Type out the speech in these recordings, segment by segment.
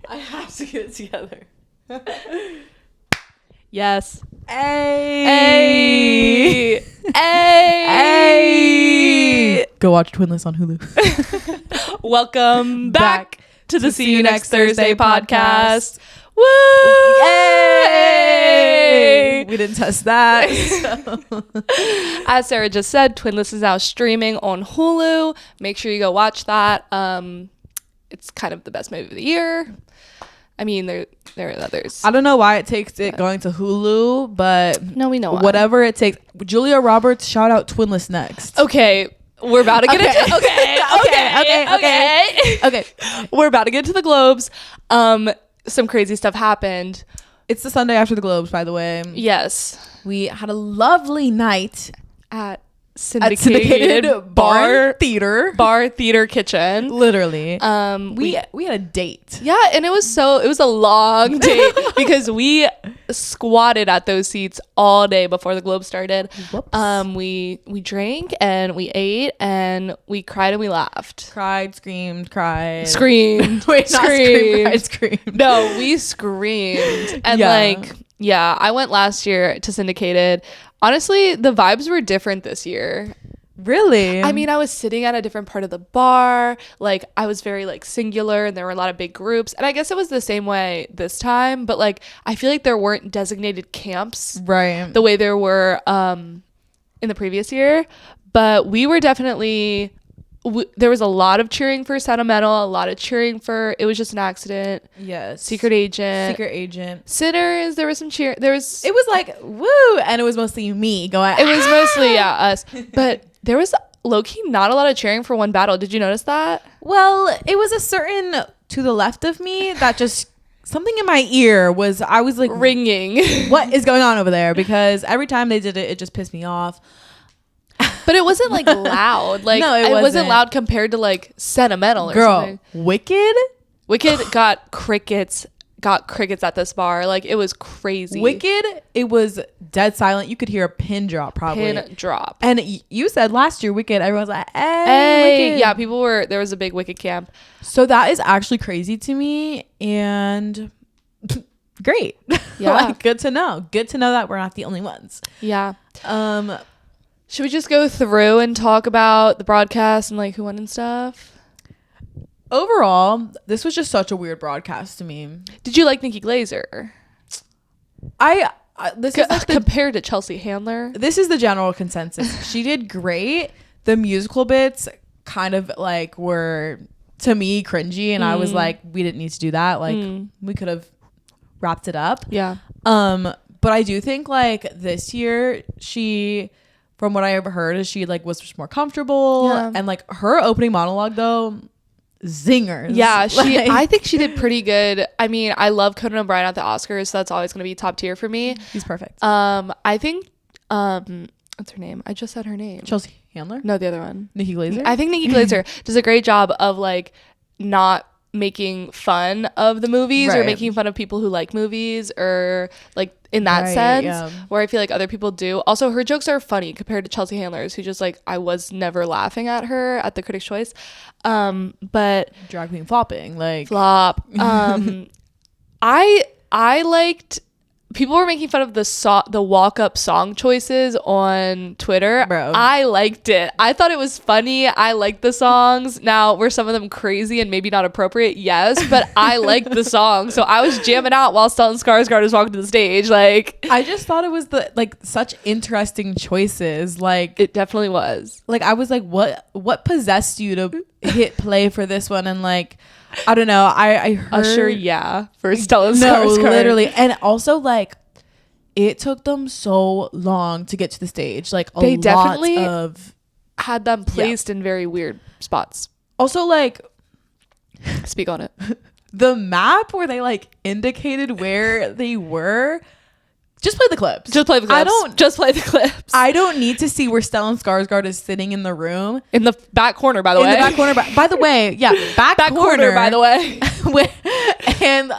I have to get it together. Yes. Hey. Hey. Hey. Go watch Twinless on Hulu. Welcome back to the See You Next Thursday podcast. Woo! Yay! We didn't test that. So. As Sarah just said, Twinless is now streaming on Hulu. Make sure you go watch that. It's kind of the best movie of the year. I mean, there are others. I don't know why it takes it going to Hulu, but No, we know why. whatever it takes. Julia Roberts, shout out Twinless next. Okay, we're about to get into Okay. We're about to get to the Globes. Some crazy stuff happened. It's the Sunday after the Globes, by the way. Yes. We had a lovely night At at syndicated bar theater kitchen. Literally. We we had a date. yeah, and it was a long date because we squatted at those seats all day before the Globe started. Whoops. We drank and we ate and we cried and we laughed. Cried, screamed, cried. Screamed. Wait, not screamed, cried, screamed. No, we screamed. And I went last year to syndicated. Honestly, the vibes were different this year. Really? I mean, I was sitting at a different part of the bar. Like, I was very, singular, and there were a lot of big groups. And I guess it was the same way this time. But, I feel like there weren't designated camps. Right. The way there were in the previous year. But we were definitely... there was a lot of cheering for Sentimental. A lot of cheering for It Was Just an Accident. Yes. Secret Agent. Sinners. There was some cheer. It was woo, and it was mostly me going. It was mostly us, but there was low-key not a lot of cheering for one battle. Did you notice that? Well, it was a certain to the left of me that just something in my ear was. I was like ringing. What is going on over there? Because every time they did it, it just pissed me off. But it wasn't loud. No, it wasn't loud compared to Sentimental or something. Wicked got crickets at this bar. It was crazy. Wicked, it was dead silent. You could hear a pin drop probably. Pin drop. And you said last year Wicked, everyone's like, hey, Wicked. Yeah, there was a big Wicked camp. So that is actually crazy to me and great. Yeah. Good to know. Good to know that we're not the only ones. Yeah. Should we just go through and talk about the broadcast and who won and stuff? Overall, this was just such a weird broadcast to me. Did you like Nikki Glaser? This is compared to Chelsea Handler. This is the general consensus. She did great. The musical bits kind of were to me cringy, and I was like, we didn't need to do that. We could have wrapped it up. Yeah. But I do think this year she, from what I ever heard, is she was just more comfortable. Yeah. And her opening monologue though, zingers. Yeah, I think she did pretty good. I mean, I love Conan O'Brien at the Oscars, so that's always going to be top tier for me. He's perfect. I think what's her name? I just said her name. Chelsea Handler? No, the other one. Nikki Glaser? I think Nikki Glaser does a great job of not making fun of the movies or making fun of people who like movies or in that sense, where I feel like other people do. Also, her jokes are funny compared to Chelsea Handler's, who just I was never laughing at her at the Critics' Choice. But drag queen flopping flop. I liked. People were making fun of the walk-up song choices on Twitter. Bro. I liked it. I thought it was funny. I liked the songs. Now, were some of them crazy and maybe not appropriate? Yes, but I liked the song. So I was jamming out while Stellan Skarsgård was walking to the stage. I just thought it was such interesting choices. It definitely was. I was like, what possessed you to hit play for this one? And I don't know. I heard Usher, for Stellan Skarsgård. No, literally. And also it took them so long to get to the stage. They definitely had them placed in very weird spots. Also speak on it. The map where they indicated where they were. Just play the clips. Just play the clips. I don't need to see where Stellan Skarsgård is sitting in the room. In the back corner, by the way. In the back corner. By the way, yeah. Back corner, by the way. And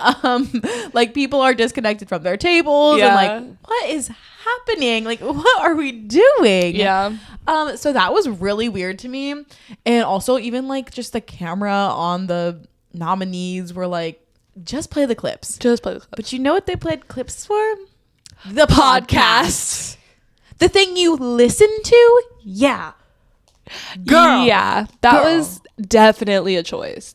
people are disconnected from their tables. Yeah. And what is happening? What are we doing? Yeah. So that was really weird to me. And also even just the camera on the nominees were just play the clips. But you know what they played clips for? The podcast. The thing you listen to? Yeah. Girl. Yeah. That was definitely a choice.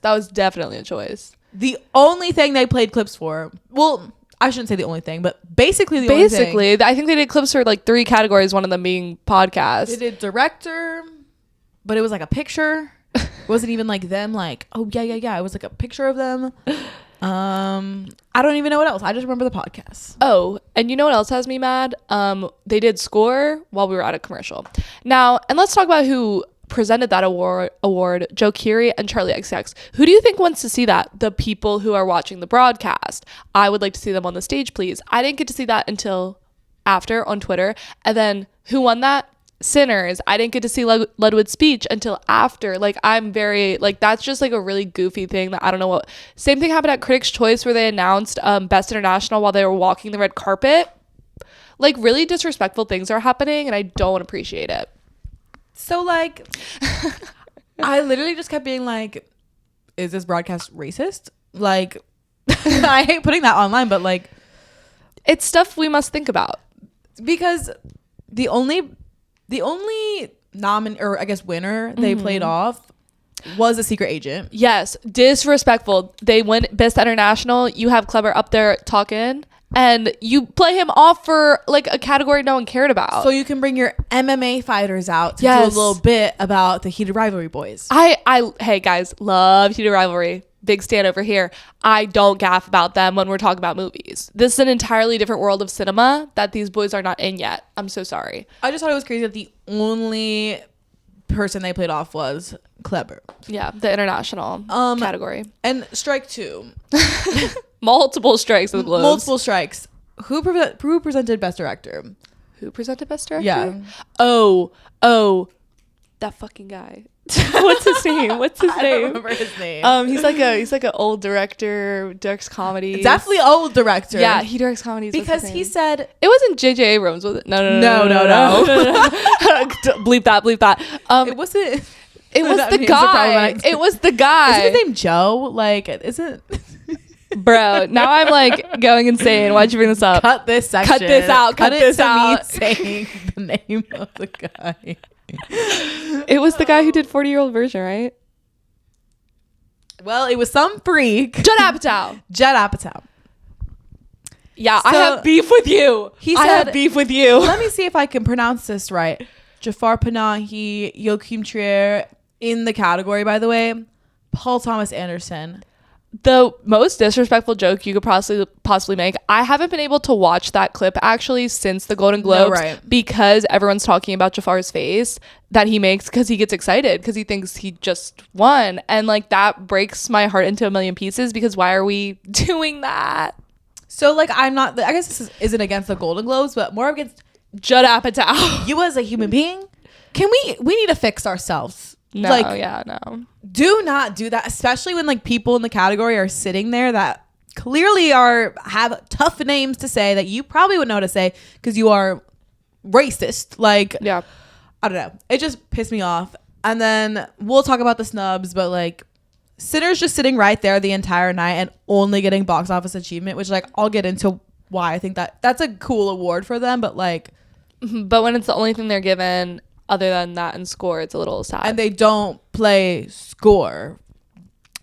The only thing they played clips for, well, I shouldn't say the only thing, but basically only thing. I think they did clips for like 3 categories, one of them being podcast. They did director, but it was like a picture. It wasn't even like them like, oh yeah. It was like a picture of them. I don't even know what else. I just remember the podcast. Oh, and you know what else has me mad? They did score while we were at a commercial. Now, and let's talk about who presented that award, Joe Keery and Charlie XCX. Who do you think wants to see that? The people who are watching the broadcast. I would like to see them on the stage, please. I didn't get to see that until after on Twitter. And then who won that? Sinners. I didn't get to see Ledwood's speech until after. Like, I'm very, like, that's just like a really goofy thing that I don't know what. Same thing happened at Critics' Choice where they announced Best International while they were walking the red carpet. Like, really disrespectful things are happening and I don't appreciate it. So, like, I literally just kept being like, is this broadcast racist? Like, I hate putting that online, but like, it's stuff we must think about. Because the only winner they played off was a secret agent. Yes, disrespectful. They win Best International. You have Clever up there talking. And you play him off for like a category no one cared about. So you can bring your MMA fighters out to do a little bit about the Heated Rivalry boys. Hey guys, love Heated Rivalry. Big stand over here. I don't gaff about them when we're talking about movies. This is an entirely different world of cinema that these boys are not in yet. I'm so sorry. I just thought it was crazy that the only person they played off was Clever. Yeah, the international category. And strike 2. Multiple strikes with gloves. Multiple strikes. Who presented Best Director? Who presented Best Director? Yeah. Oh, that fucking guy. What's his name? I don't remember his name. He's like an old director, directs comedies. Definitely old director. Yeah, he directs comedies. Because he said it wasn't J.J. Abrams, was it? No. Bleep that. It wasn't. It was the guy. It was the guy. Is his name Joe? Like, isn't? Bro, now I'm like going insane. Why'd you bring this up? Cut this section. Cut this out. Cut this out. Me saying the name of the guy. It was the guy who did 40-Year-Old Virgin, right? Well, it was some freak. Judd Apatow. Yeah, so, I have beef with you. I have beef with you. Let me see if I can pronounce this right. Jafar Panahi, Joachim Trier in the category, by the way. Paul Thomas Anderson. The most disrespectful joke you could possibly make. I haven't been able to watch that clip actually since the Golden Globes because everyone's talking about Jafar's face that he makes because he gets excited because he thinks he just won. And like that breaks my heart into a million pieces because why are we doing that? So like I guess this isn't against the Golden Globes, but more against Judd Apatow. You as a human being, we need to fix ourselves. No, no. Do not do that, especially when like people in the category are sitting there that clearly have tough names to say that you probably wouldn't know how to say because you are racist. Like, yeah, I don't know. It just pissed me off. And then we'll talk about the snubs, but like Sinners just sitting right there the entire night and only getting box office achievement, which like I'll get into why I think that's a cool award for them, but like, but when it's the only thing they're given. Other than that and score, it's a little sad. And they don't play score.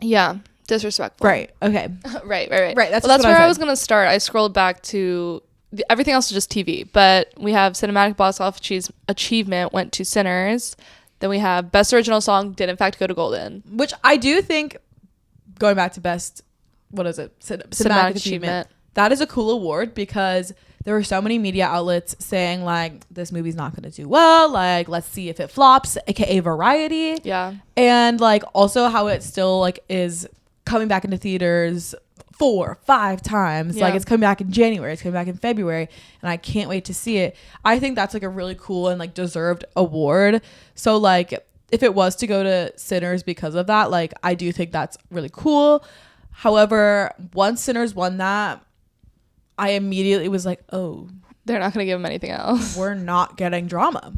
Yeah. Disrespectful. Right. Okay. Right. That's where I was going to start. I scrolled back to everything else is just TV. But we have Cinematic Box Office Achievement went to Sinners. Then we have Best Original Song did in fact go to Golden. Which I do think, going back to Best, what is it? Cinematic Achievement. That is a cool award because there were so many media outlets saying like this movie's not going to do well, like let's see if it flops, aka Variety. Yeah. And like also how it still like is coming back into theaters 4-5 times. Yeah. Like it's coming back in January, it's coming back in February, and I can't wait to see it. I think that's like a really cool and like deserved award. So like if it was to go to Sinners because of that, like I do think that's really cool. However, once Sinners won that, I immediately was like, oh. They're not going to give him anything else. We're not getting drama.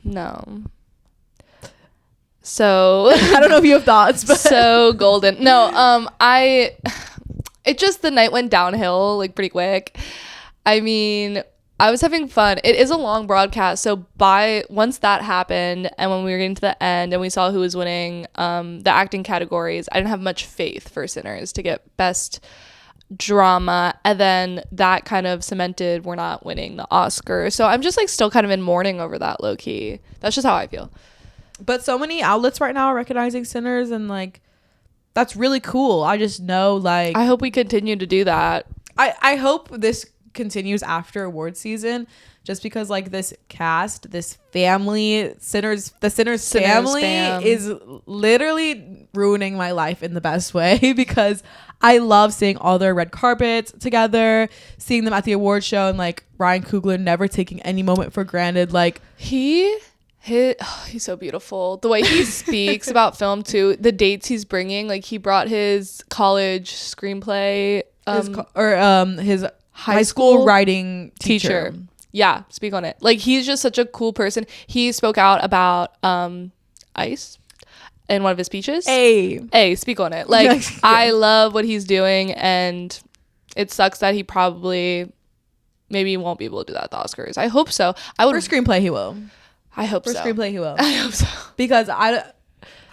No. So I don't know if you have thoughts, but so golden. No, it just, the night went downhill like pretty quick. I mean, I was having fun. It is a long broadcast, so once that happened and when we were getting to the end and we saw who was winning the acting categories, I didn't have much faith for Sinners to get best drama, and then that kind of cemented we're not winning the Oscar. So I'm just like still kind of in mourning over that, low key. That's just how I feel. But so many outlets right now are recognizing Sinners, and like that's really cool. I just know, like, I hope we continue to do that. I hope this continues after award season, just because like this cast, this family, the Sinners family fam. is literally ruining my life in the best way, because I love seeing all their red carpets together, seeing them at the award show, and like Ryan Coogler never taking any moment for granted. Like he's so beautiful. The way he speaks about film too, the dates he's bringing, like he brought his college screenplay, his high school writing teacher. Yeah, speak on it. Like he's just such a cool person. He spoke out about ICE in one of his speeches. Speak on it. Like yeah. I love what he's doing, and it sucks that he probably maybe won't be able to do that at the Oscars. I hope so. For screenplay he will. I hope so. For screenplay he will. I hope so. Because I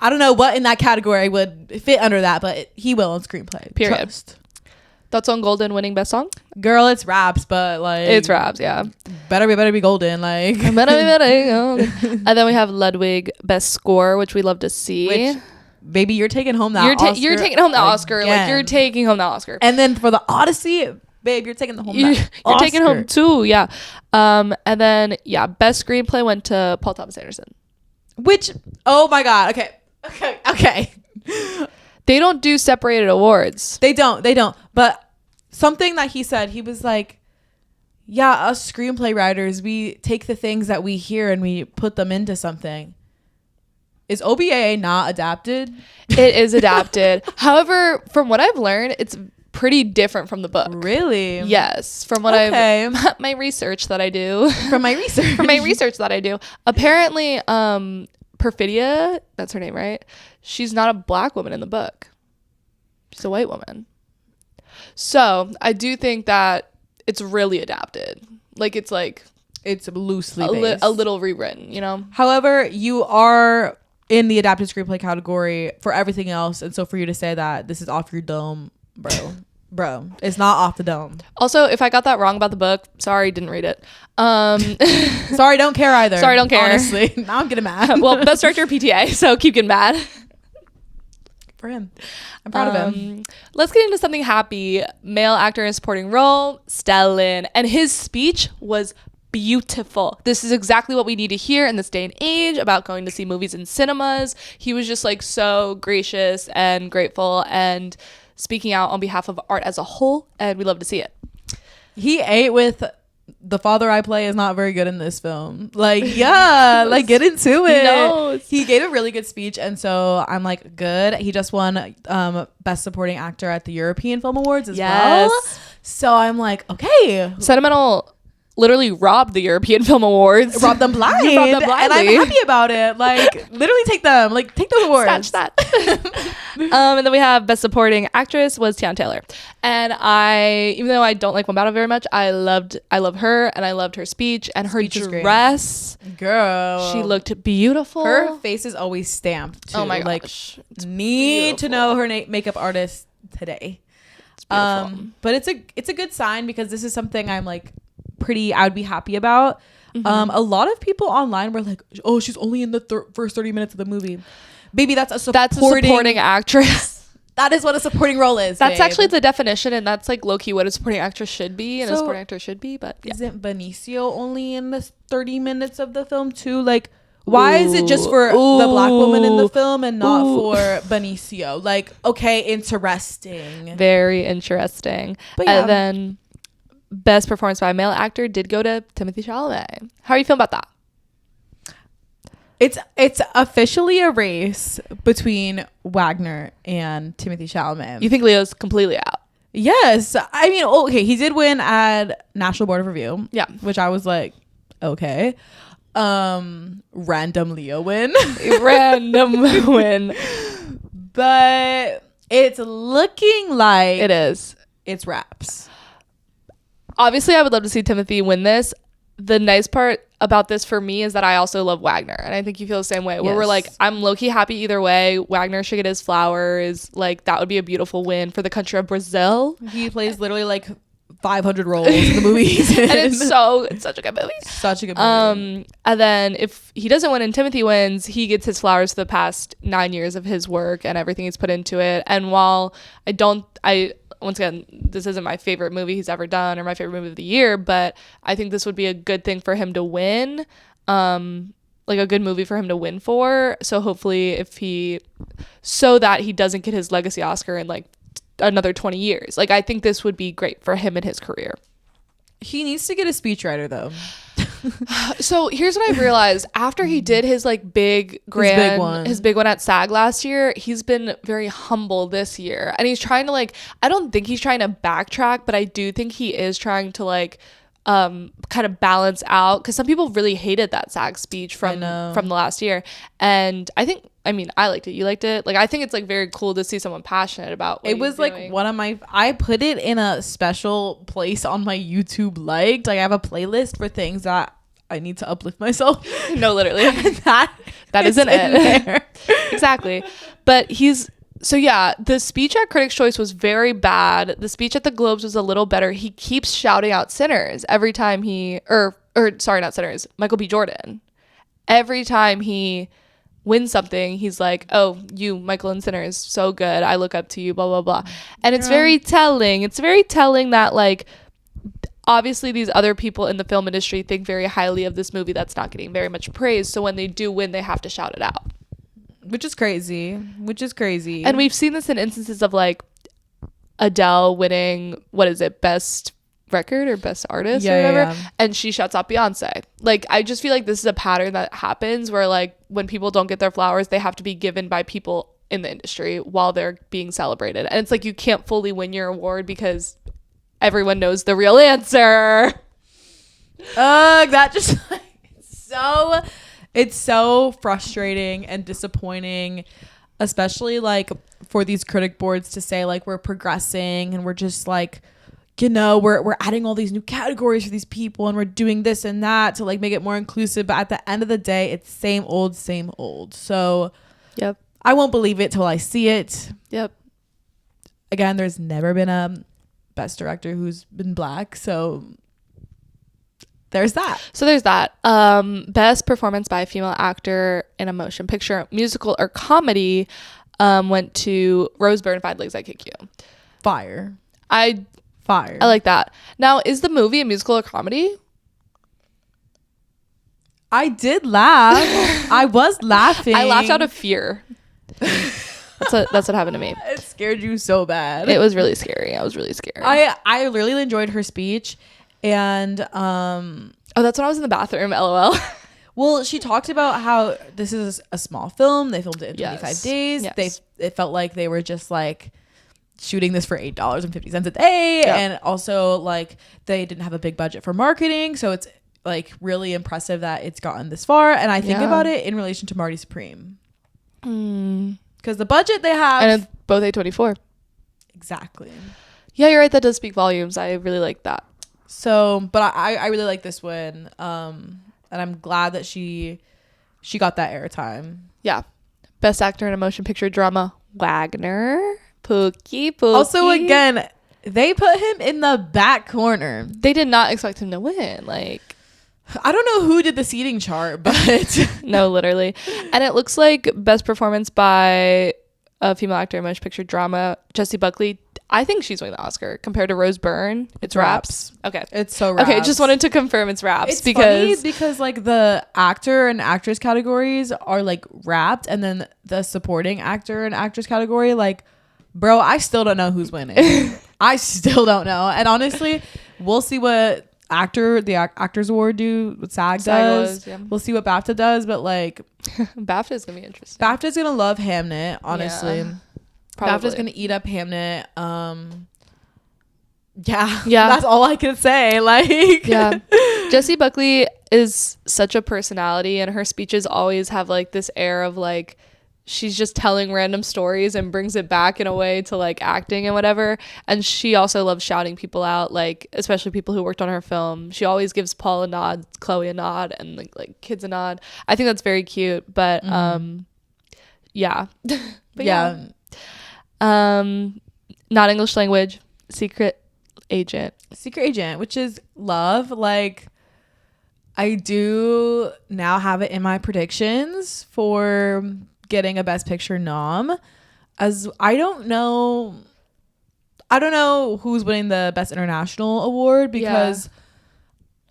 don't know what in that category would fit under that, but he will in screenplay. Period. Trust. Thoughts on Golden winning best song? Girl, it's raps, but like it's raps, yeah. Better be Golden, like. And then we have Ludwig best score, which we love to see. Which, baby, you're taking home that Oscar. You're taking home the Oscar. Like you're taking home the Oscar. And then for the Odyssey, babe, you're taking home that Oscar. You're taking home too, yeah. And then best screenplay went to Paul Thomas Anderson. Which, oh my God, okay. They don't do separated awards. They don't. But something that he said, he was like, yeah, us screenplay writers, we take the things that we hear and we put them into something. Is OBA not adapted? It is adapted. However, from what I've learned, it's pretty different from the book. Really? Yes. From what my research that I do. From my research that I do. Apparently, Perfidia, that's her name, right? She's not a black woman in the book. She's a white woman. So I do think that it's really adapted. Like it's loosely based. A little rewritten, you know? However, you are in the adapted screenplay category for everything else. And so for you to say that this is off your dome, bro, it's not off the dome. Also, if I got that wrong about the book, sorry, didn't read it. Sorry, don't care either. Sorry, don't care. Honestly, now I'm getting mad. Well, best director PTA, so keep getting mad. For him. I'm proud of him. Let's get into something happy. Male actor in a supporting role, Stellan. And his speech was beautiful. This is exactly what we need to hear in this day and age about going to see movies in cinemas. He was just like so gracious and grateful and speaking out on behalf of art as a whole. And we love to see it. He ate with the father I play is not very good in this film. Like, yeah, like get into it. He gave a really good speech, and so I'm like, good. He just won Best Supporting Actor at the European Film Awards as well. So I'm like, okay. Sentimental literally robbed the European Film Awards. Robbed them blind. And I'm happy about it. Like, literally take them. Like, take those awards. Scratch that. And then we have Best Supporting Actress was Tiana Taylor. And even though I don't like Wambata very much, I love her, and I loved her speech and her dress. Girl. She looked beautiful. Her face is always stamped too. Oh my gosh. Like, need to know her makeup artist today. But it's a good sign, because this is something I'm like I would be happy about. A lot of people online were like, oh, she's only in the first 30 minutes of the movie. Baby, that's a supporting actress. That is what a supporting role is. That's actually the definition, and that's like low-key what a supporting actress should be and a supporting actor should be. But yeah. Isn't Benicio only in the 30 minutes of the film too? Like, why is it just for the black woman in the film and not for Benicio? Like, okay, interesting. Very interesting. But yeah. And then Best Performance by a Male Actor did go to Timothée Chalamet. How are you feeling about that? It's officially a race between Wagner and Timothée Chalamet. You think Leo's completely out? Yes. I mean, okay, he did win at National Board of Review. Yeah. Which I was like, okay. random Leo win. Random win. But it's looking like it is. It's wraps. Obviously, I would love to see Timothy win this. The nice part about this for me is that I also love Wagner, and I think you feel the same way, where we're like, I'm low-key happy either way. Wagner should get his flowers. Like, that would be a beautiful win for the country of Brazil. He plays literally like 500 roles in the movies. And it's such a good movie. Such a good movie. And then if he doesn't win and Timothy wins, he gets his flowers for the past 9 years of his work and everything he's put into it. And while once again, this isn't my favorite movie he's ever done or my favorite movie of the year, but I think this would be a good thing for him to win, like a good movie for him to win for. So hopefully so that he doesn't get his legacy Oscar in like another 20 years. Like, I think this would be great for him in his career. He needs to get a speechwriter though. So here's what I realized after he did his like big one at SAG last year. He's been very humble this year, and he's trying to like, I don't think he's trying to backtrack, but I do think he is trying to like kind of balance out, because some people really hated that SAG speech from the last year, and I liked it. You liked it? Like, I think it's like very cool to see someone passionate about what it was doing. Like one of my, I put it in a special place on my YouTube liked. Like, I have a playlist for things that I need to uplift myself. No, literally. that isn't it. Exactly. But the speech at Critics' Choice was very bad. The speech at the Globes was a little better. He keeps shouting out Sinners every time not Sinners, Michael B. Jordan. Every time he wins something, he's like, oh, you, Michael and Sinners, so good. I look up to you, blah, blah, blah. And it's very telling. It's very telling that, like, obviously these other people in the film industry think very highly of this movie that's not getting very much praise. So when they do win, they have to shout it out. Which is crazy. And we've seen this in instances of like Adele winning, best record or best artist or whatever. Yeah. And she shuts out Beyonce. Like, I just feel like this is a pattern that happens where like when people don't get their flowers, they have to be given by people in the industry while they're being celebrated. And it's like, you can't fully win your award because everyone knows the real answer. That just like, it's so frustrating and disappointing, especially like for these critic boards to say like we're progressing and we're just like, you know, we're adding all these new categories for these people and we're doing this and that to like make it more inclusive. But at the end of the day, it's same old. So yep, I won't believe it till I see it. Yep. Again, there's never been a best director who's been Black, so there's that. Best performance by a female actor in a motion picture, musical, or comedy went to Rose Byrne, Five Legs I Kick You. Fire. I like that. Now, is the movie a musical or comedy? I did laugh. I was laughing. I laughed out of fear. That's what happened to me. It scared you so bad. It was really scary. I was really scared. I really enjoyed her speech. And that's when I was in the bathroom, LOL. Well, she talked about how this is a small film. They filmed it in 25 days. Yes. It felt like they were just like shooting this for $8.50 a day. Yep. And also like they didn't have a big budget for marketing. So it's like really impressive that it's gotten this far. And I think about it in relation to Marty Supreme. Because the budget they have. And it's both A24. Exactly. Yeah, you're right. That does speak volumes. I really like that. So, but I really like this one. And I'm glad that she got that airtime. Yeah. Best actor in a motion picture drama, Wagner. Pookie. Also, again, they put him in the back corner. They did not expect him to win. Like, I don't know who did the seating chart, but no, literally. And it looks like best performance by a female actor in a motion picture drama, Jessie Buckley. I think she's winning the Oscar compared to Rose Byrne. It's Raps. Okay. It's so Raps. Okay, just wanted to confirm it's Raps. It's funny because like the actor and actress categories are like wrapped, and then the supporting actor and actress category, like, bro, I still don't know who's winning. I still don't know. And honestly, we'll see what the Actors Award do, what SAG does. Yeah. We'll see what BAFTA does, but like BAFTA is gonna be interesting. BAFTA's gonna love Hamnet, honestly. Yeah. BAFTA's gonna eat up Hamnet. Yeah. That's all I can say. Like, yeah. Jessie Buckley is such a personality, and her speeches always have like this air of like she's just telling random stories and brings it back in a way to like acting and whatever. And she also loves shouting people out, like especially people who worked on her film. She always gives Paul a nod, Chloe a nod, and like kids a nod. I think that's very cute. But yeah. But yeah. Not English language. Secret Agent, which is love. Like, I do now have it in my predictions for getting a Best Picture nom, as I don't know who's winning the Best International award, because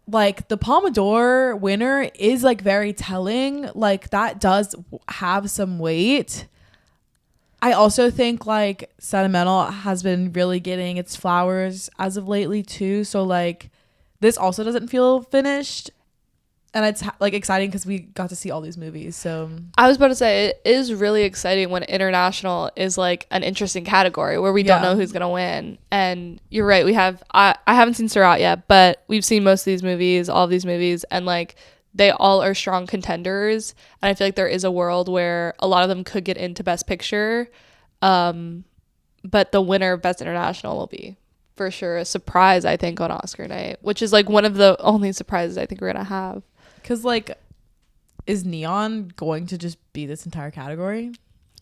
like the Palme d'Or winner is like very telling. Like, that does have some weight. I also think like Sentimental has been really getting its flowers as of lately too. So like this also doesn't feel finished, and it's like exciting because we got to see all these movies. So I was about to say, it is really exciting when international is like an interesting category where we don't know who's gonna win. And you're right, we have I haven't seen Seurat yet, but we've seen most of these movies, all of these movies, and like they all are strong contenders, and I feel like there is a world where a lot of them could get into Best Picture, but the winner of Best International will be for sure a surprise, I think, on Oscar night, which is like one of the only surprises I think we're gonna have. Because like, is Neon going to just be this entire category?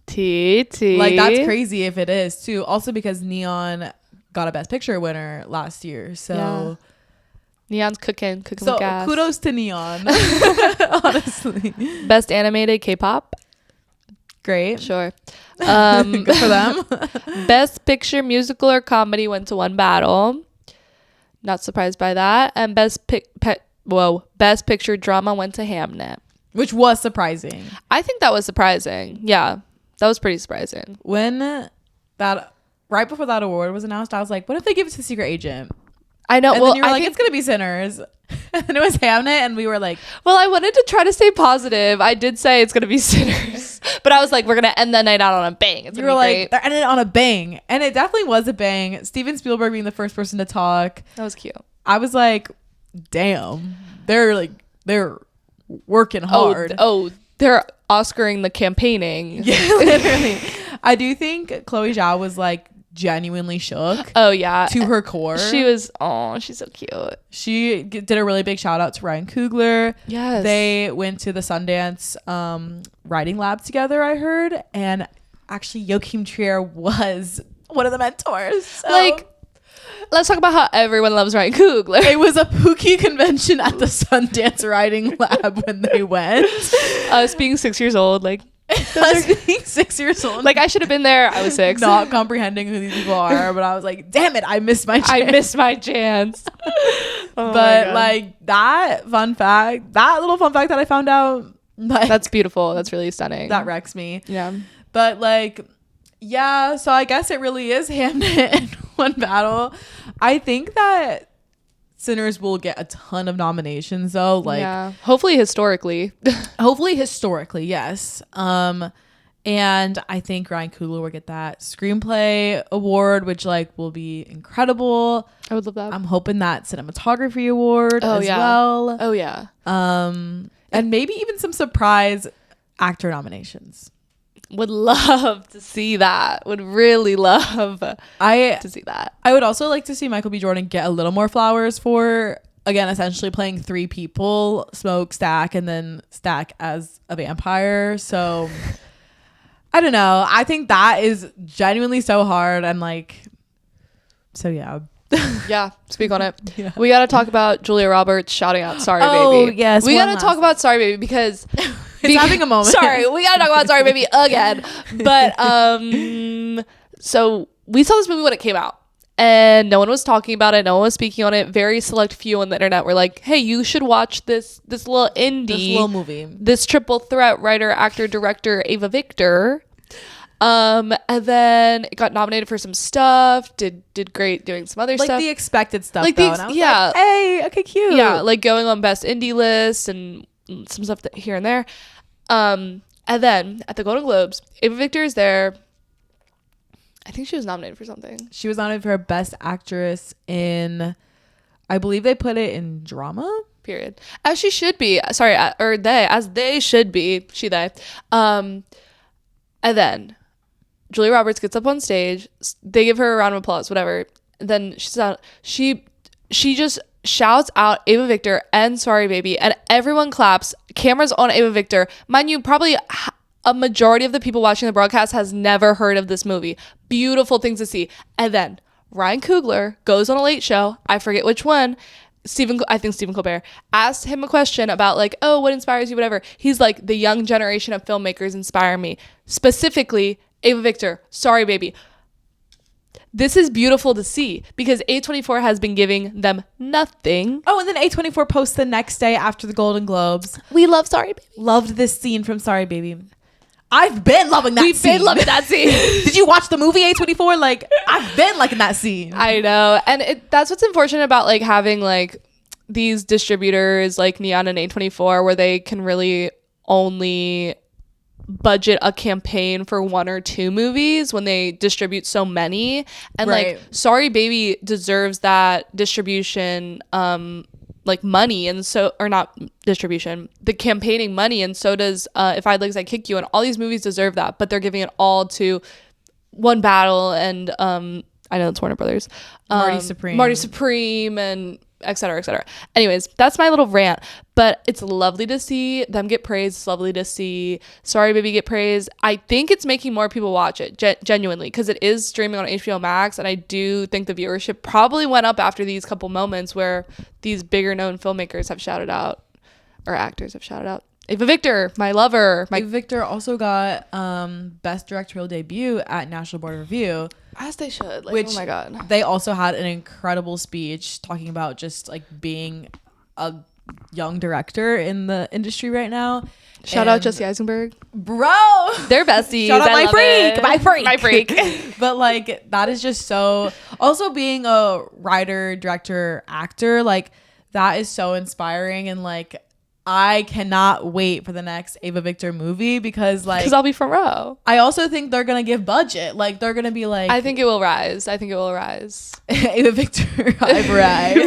TT. Like, that's crazy if it is too. Also because Neon got a Best Picture winner last year, so. Yeah. Neon's cooking so with gas. Kudos to Neon. Honestly. Best animated K-pop. Great. Sure. Good for them. Best Picture musical or comedy went to one battle. Not surprised by that. And Best Picture drama went to Hamnet. Which was surprising. I think that was surprising. Yeah. That was pretty surprising. When right before that award was announced, I was like, what if they give it to Secret Agent? I know. And then you were like, it's gonna be Sinners, and it was Hamnet, and we were like, well, I wanted to try to stay positive. I did say it's gonna be Sinners, but I was like, we're gonna end the night out on a bang. It's gonna be great. They're ending it on a bang, and it definitely was a bang. Steven Spielberg being the first person to talk, that was cute. I was like, damn, they're working hard. They're Oscaring the campaigning. Yeah, literally. I do think Chloe Zhao was like genuinely shook. Oh yeah, to her core. She's so cute. She did a really big shout out to Ryan Coogler. Yes, they went to the Sundance writing lab together, I heard, and actually Joachim Trier was one of the mentors. So. Like, let's talk about how everyone loves Ryan Coogler. It was a Pookie convention at the Sundance writing lab when they went. Us being 6 years old, like. Being 6 years old, like I should have been there. I was 6, not comprehending who these people are, but I was like, damn it, I missed my chance. But like that little fun fact that I found out, like, that's beautiful. That's really stunning. That wrecks me. Yeah. But like, yeah, so I guess it really is Hamnet in one battle. I think that Sinners will get a ton of nominations though, like, yeah, hopefully historically, yes. And I think Ryan Coogler will get that screenplay award, which like will be incredible. I would love that. I'm hoping that cinematography award as well. Oh yeah. And maybe even some surprise actor nominations. Would love to see that. Would really love to see that. I would also like to see Michael B. Jordan get a little more flowers for, again, essentially playing 3 people, Smoke, Stack, and then Stack as a vampire. So I don't know. I think that is genuinely so hard, and like, so yeah. Yeah, speak on it. Yeah. We got to talk about Julia Roberts shouting out "Sorry, Baby." Oh yes, we got to talk about "Sorry, Baby" because it's having a moment. Sorry, we got to talk about "Sorry, Baby" again. But so we saw this movie when it came out, and no one was talking about it. No one was speaking on it. Very select few on the internet were like, "Hey, you should watch this little indie, this little movie, this triple threat writer, actor, director, Ava Victor." And then it got nominated for some stuff, did great doing some other stuff. Like the expected stuff, like though. And I was like, hey, okay, cute. Yeah, like going on best indie list and some stuff here and there. And then at the Golden Globes, Ava Victor is there. I think she was nominated for something. She was nominated for Best Actress in, I believe they put it in drama. Period. As she should be. Sorry, as they should be. They. And then Julia Roberts gets up on stage. They give her a round of applause, whatever. Then she just shouts out Ava Victor and Sorry Baby, and everyone claps. Cameras on Ava Victor. Mind you, probably a majority of the people watching the broadcast has never heard of this movie. Beautiful things to see. And then Ryan Coogler goes on a late show. I forget which one. I think Stephen Colbert asked him a question about like, oh, what inspires you, whatever. He's like, the young generation of filmmakers inspire me. Specifically, Ava Victor, Sorry Baby. This is beautiful to see because A24 has been giving them nothing. Oh, and then A24 posts the next day after the Golden Globes. We love Sorry Baby. Loved this scene from Sorry Baby. I've been loving that scene. We've been loving that scene. Did you watch the movie A24? Like, I've been liking that scene. I know. And that's what's unfortunate about like having like these distributors like Neon and A24 where they can really only budget a campaign for 1 or 2 movies when they distribute so many. And like Sorry Baby deserves that distribution like money, and so, or not distribution, the campaigning money, and so does If I Had Legs I'd Kick You, and all these movies deserve that, but they're giving it all to One Battle and I know it's Warner Brothers, Marty Supreme and et cetera, et cetera. Anyways, that's my little rant, but it's lovely to see them get praised. It's lovely to see Sorry Baby get praised. I think it's making more people watch it, genuinely, because it is streaming on HBO Max, and I do think the viewership probably went up after these couple moments where these bigger known filmmakers have shouted out, or actors have shouted out. Ava Victor, my lover. Ava Victor also got Best Directorial Debut at National Board of Review. As they should. Like, which, oh my God. They also had an incredible speech talking about just like being a young director in the industry right now. Shout out Jesse Eisenberg. Bro! They're besties. Shout out my freak. My freak. But like, that is just so... Also being a writer, director, actor, like that is so inspiring, and like I cannot wait for the next Ava Victor movie because I'll be front row. I also think they're gonna give budget. Like they're gonna be like, I think it will rise. Ava Victor, I've rise.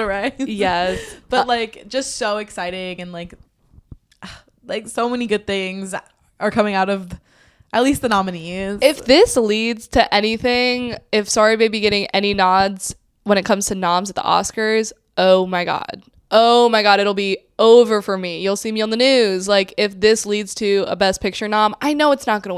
rise. Yes. But like just so exciting, and like so many good things are coming out of at least the nominees. If this leads to anything, if Sorry Baby getting any nods when it comes to noms at the Oscars, oh my God, it'll be over for me. You'll see me on the news. Like, if this leads to a Best Picture nom, I know it's not going to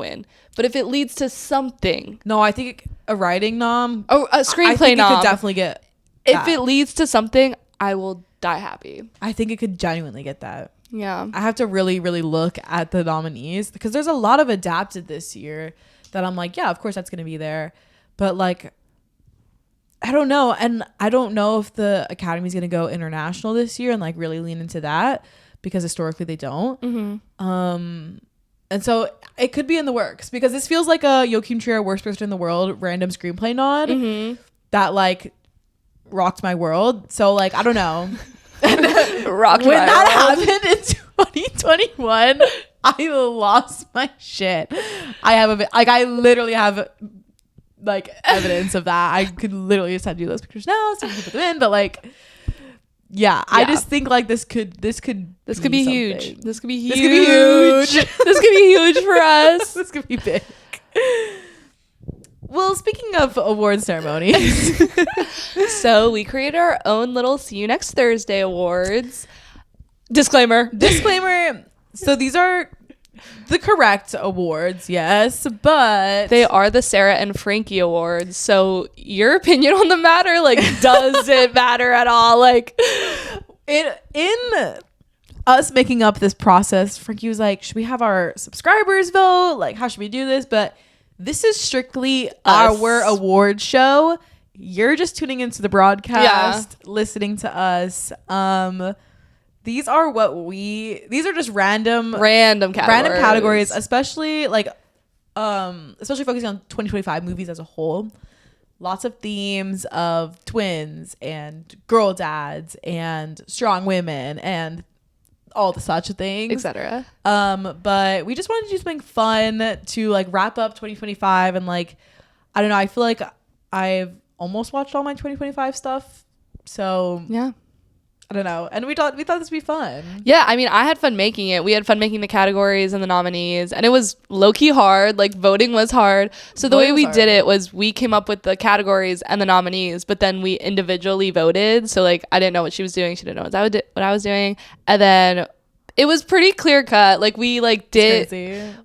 win. But if it leads to something. No, I think a writing nom. Oh, a screenplay nom. It could definitely get that. If it leads to something, I will die happy. I think it could genuinely get that. Yeah. I have to really, really look at the nominees because there's a lot of adapted this year that I'm like, yeah, of course that's going to be there. But like, I don't know. And I don't know if the Academy's going to go international this year and like really lean into that because historically they don't. Mm-hmm. And so it could be in the works because this feels like a Joachim Trier Worst Person in the World random screenplay nod that like rocked my world. So like, I don't know. Rocked when my that world. happened in 2021, I lost my shit. I literally have like evidence of that. I could literally just send you those pictures now so you can put them in, but like yeah, I just think like this could be huge. This could be huge. This could be huge for us. This could be big. Well, speaking of award ceremonies, so we created our own little See You Next Thursday awards. Disclaimer. So these are the correct awards, yes, but they are the Sara and Frankie awards. So your opinion on the matter, like, does it matter at all? Like, in us making up this process, Frankie was like, should we have our subscribers vote? Like, how should we do this? But this is strictly our award show. You're just tuning into the broadcast, listening to us. These are just random categories, especially focusing on 2025 movies as a whole. Lots of themes of twins and girl dads and strong women and all the such things, etc. But we just wanted to do something fun to like wrap up 2025, and like I don't know, I feel like I've almost watched all my 2025 stuff, so yeah, I don't know. And we thought this would be fun. Yeah, I mean, I had fun making it. We had fun making the categories and the nominees, and it was low-key hard. Like, voting was hard. So the way we did it was we came up with the categories and the nominees, but then we individually voted. So, like, I didn't know what she was doing. She didn't know what I was doing. And then it was pretty clear cut. Like, we like did.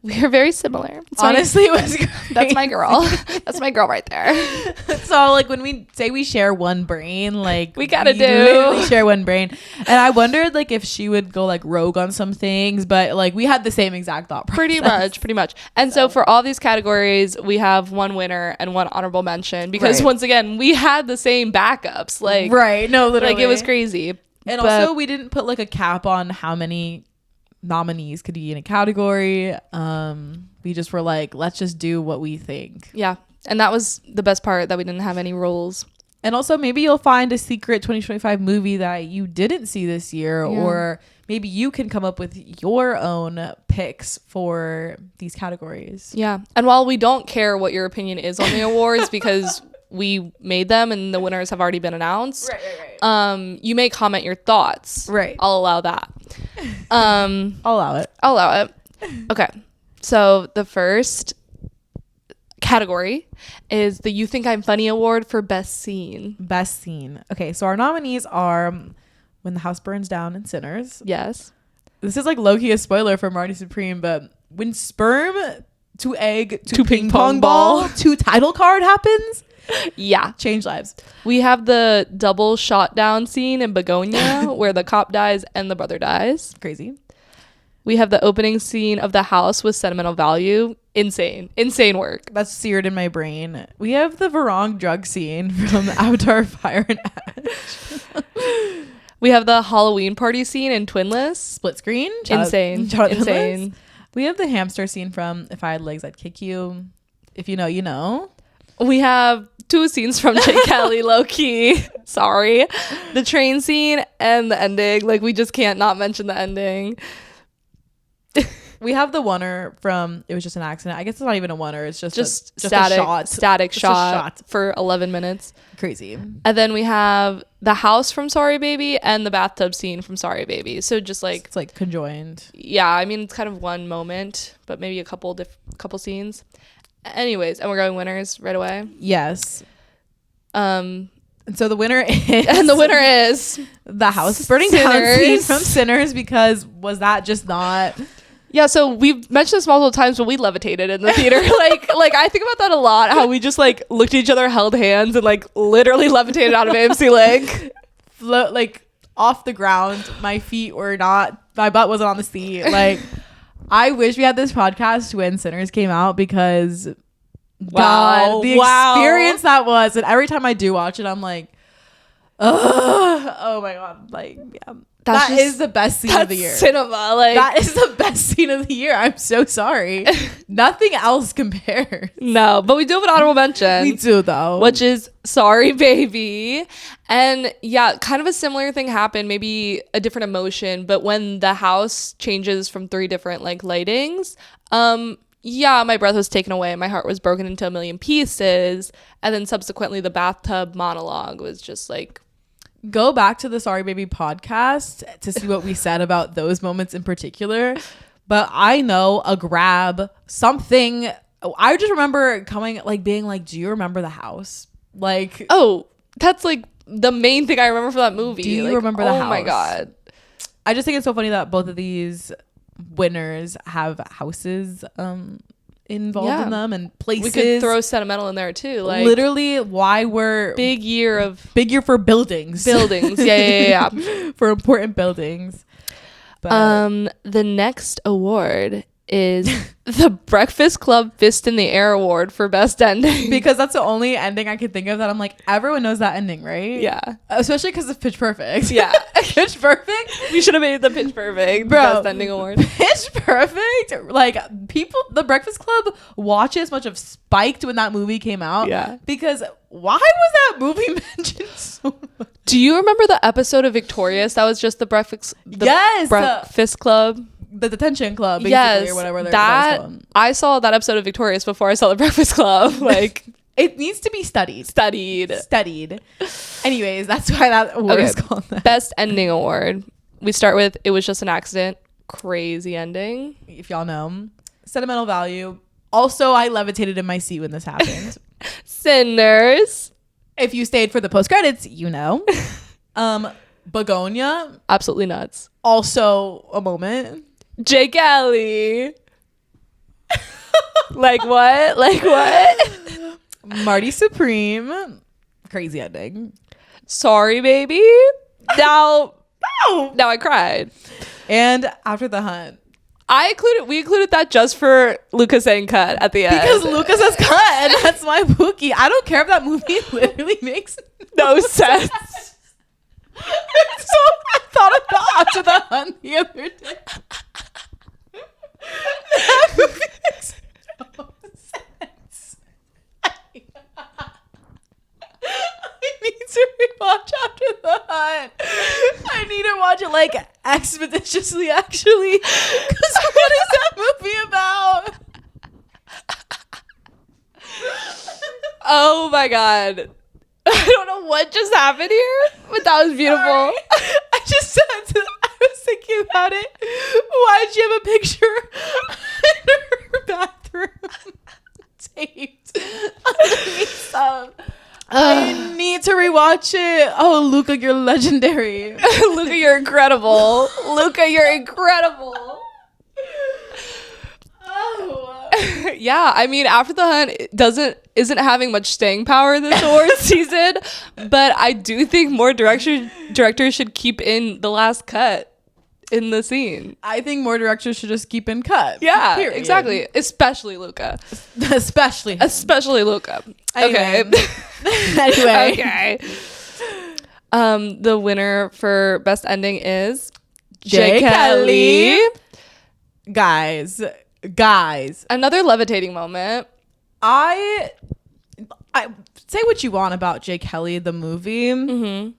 We were very similar. Honestly, it was great. That's my girl. That's my girl right there. So like when we say we share one brain, like we literally share one brain. And I wondered like if she would go like rogue on some things, but like we had the same exact thought process. Pretty much. And so for all these categories, we have one winner and one honorable mention because once again, we had the same backups. Like no, literally, like it was crazy. And also we didn't put like a cap on how many nominees could be in a category. We just were like, let's just do what we think. Yeah. And that was the best part, that we didn't have any rules. And also maybe you'll find a secret 2025 movie that you didn't see this year, or maybe you can come up with your own picks for these categories. Yeah. And while we don't care what your opinion is on the awards because we made them and the winners have already been announced. Right. You may comment your thoughts. Right. I'll allow that. I'll allow it. Okay. So the first category is the You Think I'm Funny Award for Best Scene. Best Scene. Okay, so our nominees are When the House Burns Down and Sinners. Yes. This is like low-key a spoiler for Marty Supreme, but when sperm to egg to ping pong ball to title card happens, yeah, change lives. We have the double shot down scene in Begonia where the cop dies and the brother dies. Crazy. We have the opening scene of the house with sentimental value. Insane work. That's seared in my brain. We have the Varong drug scene from Avatar Fire and Ash. We have the Halloween party scene in Twinless. Split screen. Insane. We have the hamster scene from If I Had Legs, I'd Kick You. If you know, you know. We have 2 scenes from Jake Kelly, low-key. Sorry. The train scene and the ending. Like, we just can't not mention the ending. We have the oneer from It Was Just an Accident. I guess it's not even a oneer. It's just static shot for 11 minutes. Crazy. And then we have the house from Sorry Baby and the bathtub scene from Sorry Baby. So just like... It's like conjoined. Yeah, I mean, it's kind of one moment, but maybe a couple scenes. Anyways, and we're going winners right away. Yes. And so the winner is... And the winner is... The house burning down scene from Sinners, because was that just not... Yeah, so we've mentioned this multiple times, but we levitated in the theater. like I think about that a lot, how we just like looked at each other, held hands, and like literally levitated out of AMC Lake. Float like off the ground. My feet were not... My butt wasn't on the seat. Like... I wish we had this podcast when Sinners came out, because God, the experience that was. And every time I do watch it, I'm like, oh my God. Like, yeah. That is the best scene of the year. Cinema. Like, that is the best scene of the year. I'm so sorry. Nothing else compares. No, but we do have an honorable mention. We do, though. Which is Sorry Baby. And yeah, kind of a similar thing happened, maybe a different emotion, but when the house changes from 3 different like lightings, yeah, my breath was taken away. My heart was broken into a million pieces. And then subsequently the bathtub monologue was just like... Go back to the Sorry Baby podcast to see what we said about those moments in particular. But I know a grab, something. I just remember coming, like being like, do you remember the house? Like, oh, that's like the main thing I remember from that movie. Do you remember the house? Oh my God. I just think it's so funny that both of these winners have houses involved in them and places. We could throw sentimental in there too. Like, literally, why we're big year for buildings. Yeah. For important buildings. But the next award is the Breakfast Club Fist in the Air Award for Best Ending. Because that's the only ending I could think of that I'm like, everyone knows that ending, right? Yeah. Especially because of Pitch Perfect. Yeah. Pitch Perfect? We should have made the Pitch Perfect Best Ending Award. Pitch Perfect? Like, people, the Breakfast Club watches must have spiked when that movie came out. Yeah. Because why was that movie mentioned so much? Do you remember the episode of Victorious that was just the Breakfast Club? The detention club, basically, yes, or whatever. That I saw that episode of Victorious before I saw the Breakfast Club. Like, it needs to be studied. Anyways, that's why that award is called that. Best ending award. We start with It Was Just an Accident. Crazy ending. If y'all know. Sentimental value. Also, I levitated in my seat when this happened. Sinners. If you stayed for the post credits, you know. Begonia. Absolutely nuts. Also a moment. Jake Kelly. Like what? Marty Supreme. Crazy ending. Sorry, baby. Now I cried. And After the Hunt. We included that just for Luca saying cut at the end. Because Luca says cut, and that's my Pookie. I don't care if that movie literally makes no sense. So I thought about After the Hunt the other day. That movie makes no sense. I need to rewatch After the Hunt. I need to watch it like expeditiously, actually. Because what is that movie about? Oh my god. I don't know what just happened here, but that was beautiful. Sorry. I was thinking about it. Why'd she have a picture in her bathroom taped underneath some? I need to rewatch it. Oh, Luca, you're legendary. Luca, you're incredible. Luca, you're incredible. Oh. Yeah, I mean, After the Hunt isn't having much staying power this award season, but I do think more directors should keep in the last cut in the scene. I think more directors should just keep in cut. Yeah, period. Exactly. Especially Luca. Especially Luca. Anyway. Okay. The winner for best ending is Jake Kelly. Guys. Another levitating moment. I say what you want about Jake Kelly, the movie. Mm-hmm.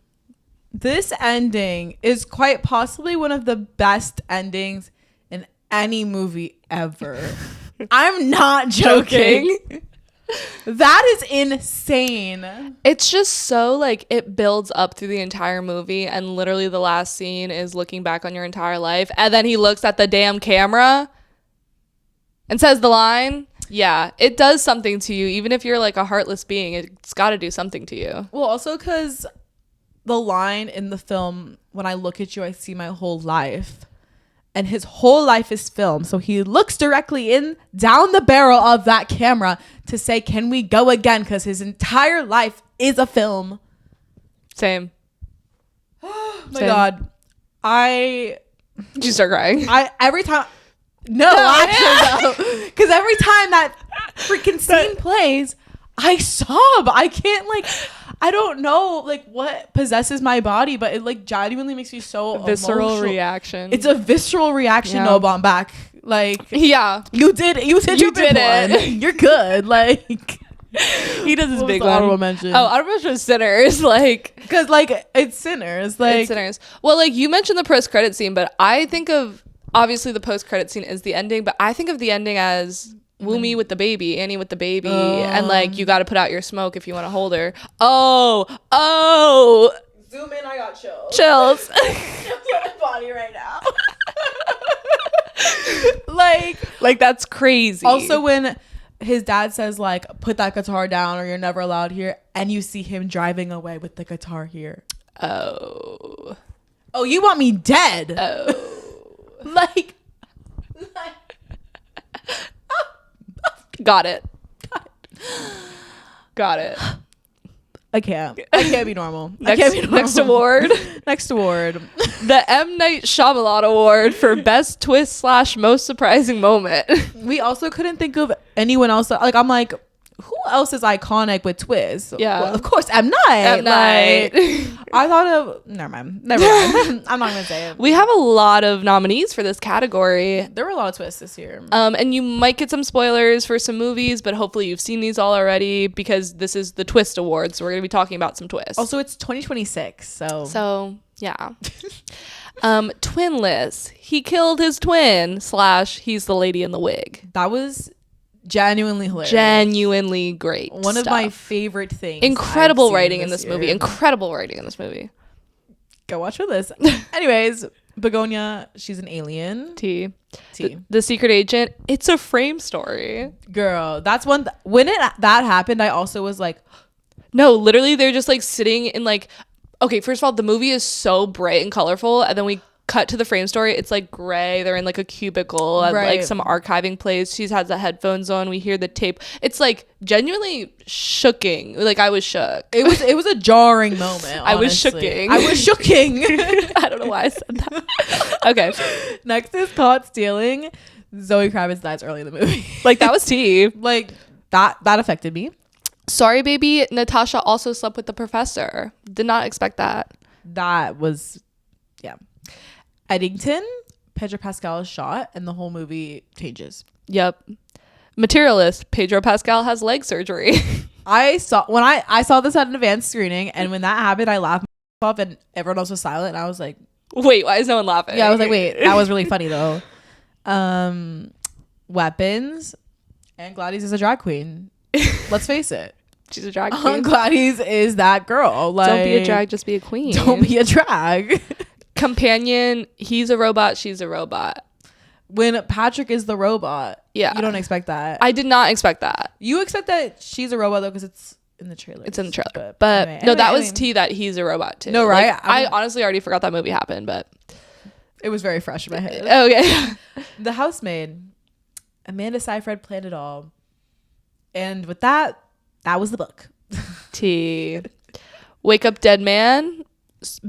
This ending is quite possibly one of the best endings in any movie ever. I'm not joking. That is insane. It's just so like it builds up through the entire movie, and literally the last scene is looking back on your entire life, and then he looks at the damn camera and says the line. Yeah, it does something to you. Even if you're like a heartless being, it's got to do something to you. Well, also because the line in the film, when I look at you, I see my whole life. And his whole life is film. So he looks directly down the barrel of that camera to say, can we go again? Because his entire life is a film. Same. Oh my God. Did you start crying? Every time. No, actually, because every time that freaking scene plays, I sob. I can't I don't know what possesses my body, but it genuinely makes me so visceral emotional. Reaction. It's a visceral reaction. No, but I'm back. Yeah, you did it. You're good. He does his big one. Honorable mention. Oh, honorable mention is Sinners. Because it's Sinners. It's Sinners. Well, you mentioned the post-credit scene, but I think of obviously the post-credit scene is the ending, but I think of the ending as Woomy with the baby, Annie with the baby, and you got to put out your smoke if you want to hold her. Oh. Zoom in, I got chills. Chills. My body right now. That's crazy. Also, when his dad says put that guitar down or you're never allowed here, and you see him driving away with the guitar here. Oh, you want me dead? Oh. Got it. I can't be normal. Next award. The M. Night Shyamalan Award for Best Twist / Most Surprising Moment. We also couldn't think of anyone else. I'm who else is iconic with twists? Yeah. Well, of course, M. Night. I thought of... Never mind. I'm not going to say it. We have a lot of nominees for this category. There were a lot of twists this year. And you might get some spoilers for some movies, but hopefully you've seen these all already because this is the Twist Awards. So we're going to be talking about some twists. Also, it's 2026, So, yeah. Twinless. He killed his twin / he's the lady in the wig. That was genuinely hilarious. Genuinely great. One of my favorite things. Incredible writing in this movie. Incredible writing in this movie. Go watch for this. Anyways, Begonia, she's an alien. T. The secret agent. It's a frame story. Girl, that's one. When that happened, I also was like, no, literally, they're just like sitting in like. Okay, first of all, the movie is so bright and colorful, and then we cut to the frame story. It's like gray. They're in like a cubicle and like some archiving place. She has the headphones on. We hear the tape. It's like genuinely shooking. Like I was shook. It was a jarring moment. I was shooking. I don't know why I said that. Okay. Next is caught stealing. Zoe Kravitz dies early in the movie. Like that was tea. Like that affected me. Sorry, baby. Natasha also slept with the professor. Did not expect that. That was, yeah. Eddington, Pedro Pascal is shot, and the whole movie changes. Yep. Materialist, Pedro Pascal has leg surgery. I saw this at an advanced screening, and when that happened, I laughed myself off, and everyone else was silent, and I was like, wait, why is no one laughing? Yeah, I was like, wait, that was really funny though. Weapons, and Gladys is a drag queen. Let's face it. She's a drag queen. Gladys is that girl. Like, don't be a drag, just be a queen. Don't be a drag. Companion, he's a robot, she's a robot. When Patrick is the robot, yeah, you don't expect that. I did not expect that. You expect that she's a robot though, because it's in the trailer. It's in the trailer. But anyway, that was tea that he's a robot too. No, right? Like, I honestly already forgot that movie happened, but it was very fresh in my head. Okay. The Housemaid, Amanda Seyfried planned it all, and with that was the book. Tea. Wake Up Dead Man.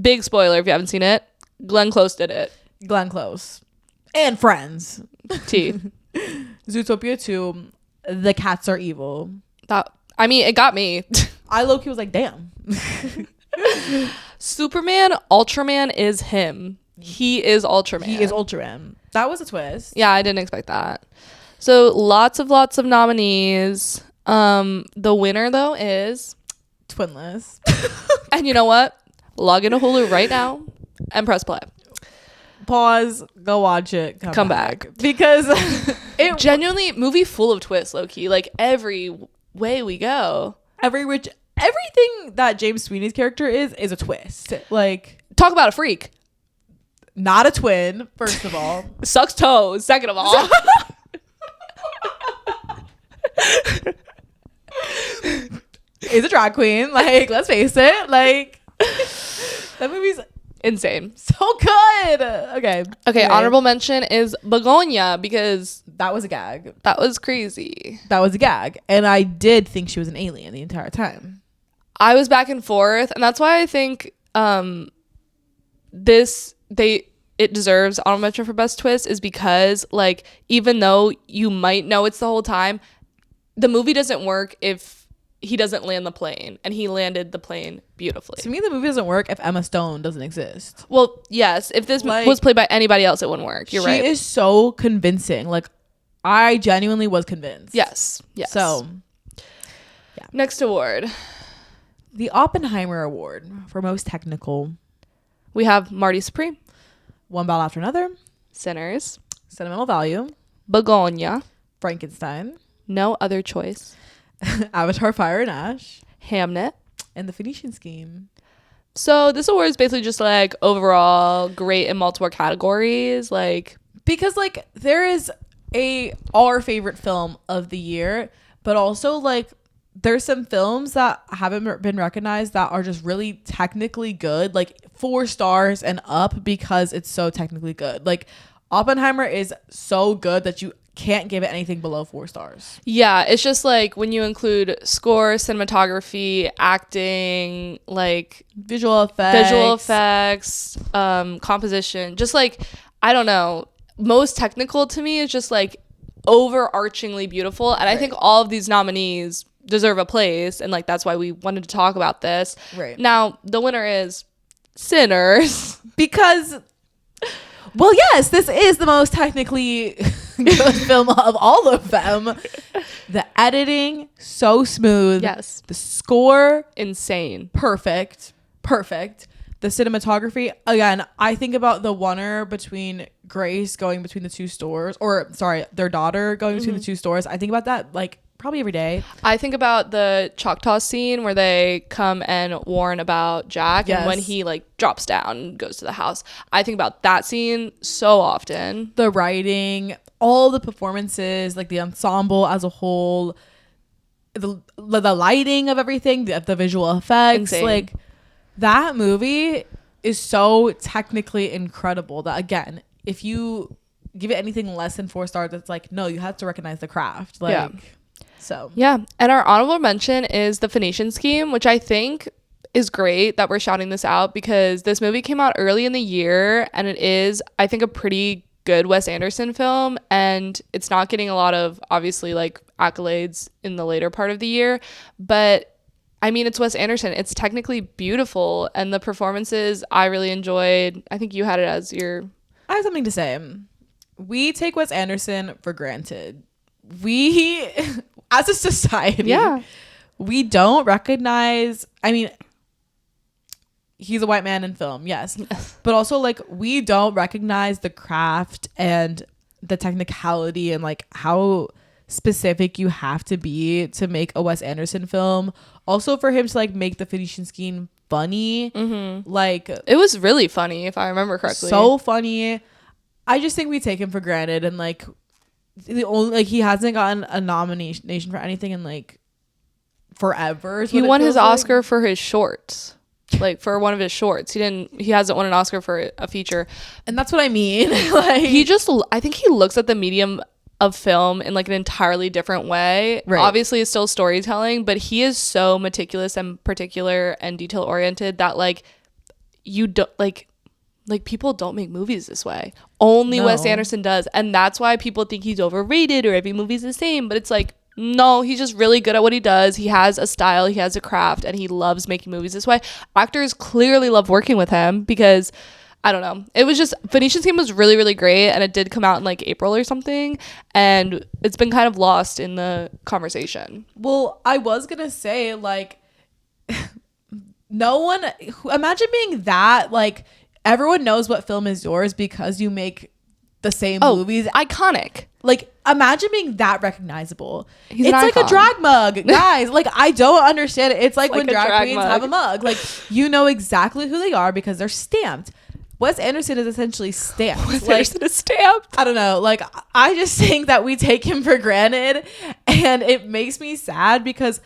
Big spoiler if you haven't seen it. Glenn Close did it. Glenn Close. And Friends. T. Zootopia 2. The cats are evil. It got me. I low-key was like, damn. Superman, Ultraman is him. He is Ultraman. He is Ultraman. That was a twist. Yeah, I didn't expect that. So lots of nominees. The winner though is Twinless. And you know what? Log into Hulu right now and press play. Pause, go watch it, come back. Because it genuinely movie full of twists, low key. Like every way we go. Everything that James Sweeney's character is a twist. Like, talk about a freak. Not a twin, first of all. Sucks toes, second of all. Is a drag queen. Like, let's face it. Like, that movie's insane. So good. Okay. Anyway. Honorable mention is Begonia, because that was a gag. That was crazy. That was a gag. And I did think she was an alien the entire time. I was back and forth, and that's why I think it deserves honorable mention for best twist, is because, like, even though you might know it's the whole time, the movie doesn't work if he doesn't land the plane, and he landed the plane beautifully. To me, the movie doesn't work if Emma Stone doesn't exist. Well, yes, if this was played by anybody else, it wouldn't work. You're right. She is so convincing. Like, I genuinely was convinced. Yes. So, yeah. Next award. The Oppenheimer Award for most technical. We have Marty Supreme. One Battle After Another. Sinners. Sentimental Value. Begonia. Frankenstein. No Other Choice. Avatar Fire and Ash. Hamnet. And The Phoenician Scheme. So this award is basically just like overall great in multiple categories. Like, because like there is our favorite film of the year, but also like there's some films that haven't been recognized that are just really technically good, like 4 stars and up, because it's so technically good. Like Oppenheimer is so good that you can't give it anything below 4 stars. Yeah, it's just like when you include score, cinematography, acting, like visual effects, composition, just like, I don't know, most technical to me is just like overarchingly beautiful, and right. I think all of these nominees deserve a place, and like that's why we wanted to talk about this. Right now, the winner is Sinners because, well, yes, this is the most technically good film of all of them. The editing so smooth. Yes. The score insane. Perfect. The cinematography, again, I think about the oneer between Grace going between the two stores, or sorry, their daughter going between the two stores. I think about that like probably every day. I think about the Choctaw scene where they come and warn about Jack, and when he like drops down and goes to the house. I think about that scene so often. The writing, all the performances, like the ensemble as a whole, the lighting of everything, the visual effects. Insane. Like that movie is so technically incredible that, again, if you give it anything less than 4 stars, it's like, no, you have to recognize the craft. Like, yeah. So yeah. And our honorable mention is The Phoenician Scheme, which I think is great that we're shouting this out because this movie came out early in the year, and it is, I think, a pretty good Wes Anderson film, and it's not getting a lot of obviously like accolades in the later part of the year, but I mean, it's Wes Anderson. It's technically beautiful, and the performances I really enjoyed. I think you had it as your... I have something to say. We take Wes Anderson for granted. We, as a society, we don't recognize... I mean, he's a white man in film, yes. But also, like, we don't recognize the craft and the technicality and, like, how specific you have to be to make a Wes Anderson film. Also for him to like make The Phoenician Scheme funny, like it was really funny if I remember correctly. So funny. I just think we take him for granted, and like the only like he hasn't gotten a nomination for anything in like forever. He won his Oscar for his shorts. Like for one of his shorts. He hasn't won an Oscar for a feature. And that's what I mean. Like I think he looks at the medium of film in like an entirely different way. Right. Obviously it's still storytelling, but he is so meticulous and particular and detail oriented that like you don't like people don't make movies this way. Only Wes Anderson does, and that's why people think he's overrated or every movie's the same, but it's like no, he's just really good at what he does. He has a style, he has a craft, and he loves making movies this way. Actors clearly love working with him because I don't know. It was just Phoenician Scheme was really, really great, and it did come out in like April or something, and it's been kind of lost in the conversation. Well, I was gonna say like no one imagine being that like everyone knows what film is yours because you make the same movies. Iconic. Like imagine being that recognizable. It's like a drag mug, guys. Like I don't understand it. It's like when drag queens have a mug. Like you know exactly who they are because they're stamped. Wes Anderson is essentially stamped. Wes Anderson is stamped. I don't know. Like, I just think that we take him for granted. And it makes me sad because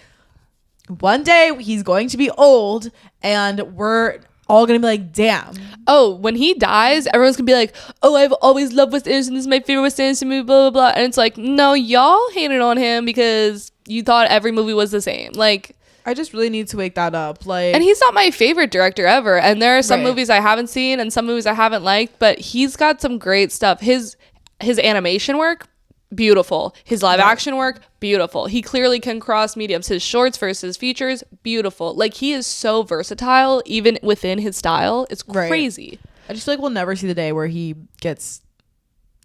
one day he's going to be old and we're all going to be like, damn. Oh, when he dies, everyone's going to be like, oh, I've always loved Wes Anderson. This is my favorite Wes Anderson movie, blah, blah, blah. And it's like, no, y'all hated on him because you thought every movie was the same. Like... I just really need to wake that up. Like, and he's not my favorite director ever. And there are some movies I haven't seen and some movies I haven't liked, but he's got some great stuff. His animation work, beautiful. His live action work, beautiful. He clearly can cross mediums. His shorts versus features, beautiful. Like he is so versatile, even within his style. It's crazy. I just feel like we'll never see the day where he gets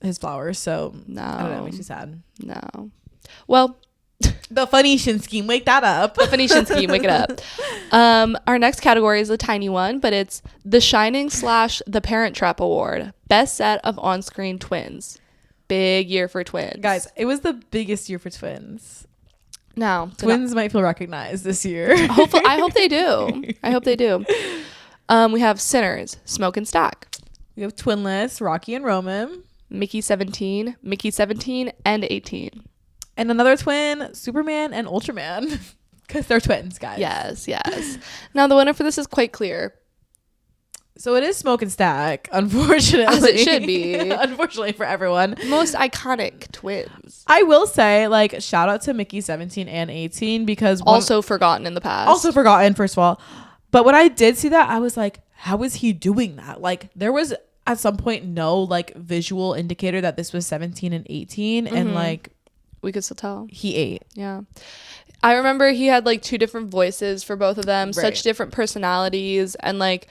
his flowers. So no, I don't know. It makes me sad. No. Well. The Phoenician Scheme, wake that up. The Phoenician Scheme, wake it up. Our next category is a tiny one, but it's The Shining / The Parent Trap Award. Best set of on-screen twins. Big year for twins. Guys, it was the biggest year for twins. Now, twins might feel recognized this year. Hopefully, I hope they do. I hope they do. We have Sinners, Smoke and Stack. We have Twinless, Rocky and Roman. Mickey 17, and 18. And another twin, Superman and Ultraman. Because they're twins, guys. Yes. Now, the winner for this is quite clear. So it is Smoke and Stack, unfortunately. As it should be. Unfortunately for everyone. Most iconic twins. I will say, like, shout out to Mickey 17 and 18 because... Also forgotten in the past. Also forgotten, first of all. But when I did see that, I was like, how is he doing that? Like, there was at some point no, like, visual indicator that this was 17 and 18. And, like... We could still tell. He ate. Yeah. I remember he had like 2 different voices for both of them, right. such different personalities, and like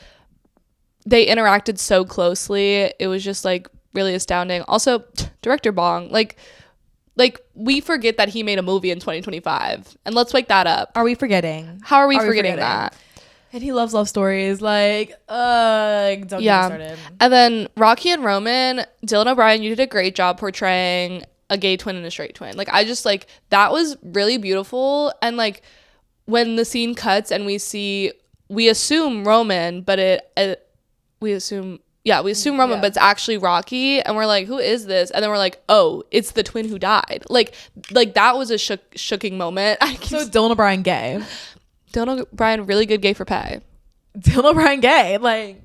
they interacted so closely. It was just like really astounding. Also, director Bong, like we forget that he made a movie in 2025, and let's wake that up. Are we forgetting? How are we forgetting that? And he loves love stories. Like, don't get me started. And then Rocky and Roman, Dylan O'Brien, you did a great job portraying a gay twin and a straight twin. Like, I just like, that was really beautiful. And like when the scene cuts and we assume Roman, but we assume Roman, but it's actually Rocky, and we're like, who is this? And then we're like, oh, it's the twin who died. Like that was a shocking moment. So is Dylan O'Brien gay? Dylan O'Brien, really good gay for pay. Dylan O'Brien gay, like,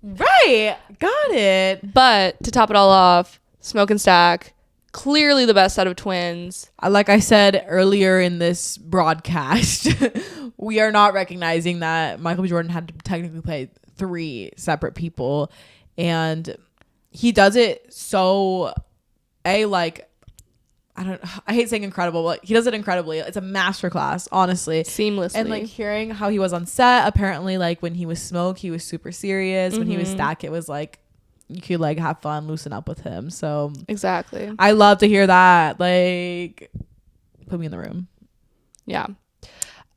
right, got it. But to top it all off, Smoke and Stack, clearly the best set of twins. Like I said earlier in this broadcast, we are not recognizing that Michael B. Jordan had to technically play 3 separate people, and he does it so I hate saying incredible, but he does it incredibly. It's a masterclass, honestly, seamlessly. And like hearing how he was on set, apparently like when he was Smoke, he was super serious. When he was Stack, it was like you could like have fun, loosen up with him. So exactly, I love to hear that. Like, put me in the room. Yeah.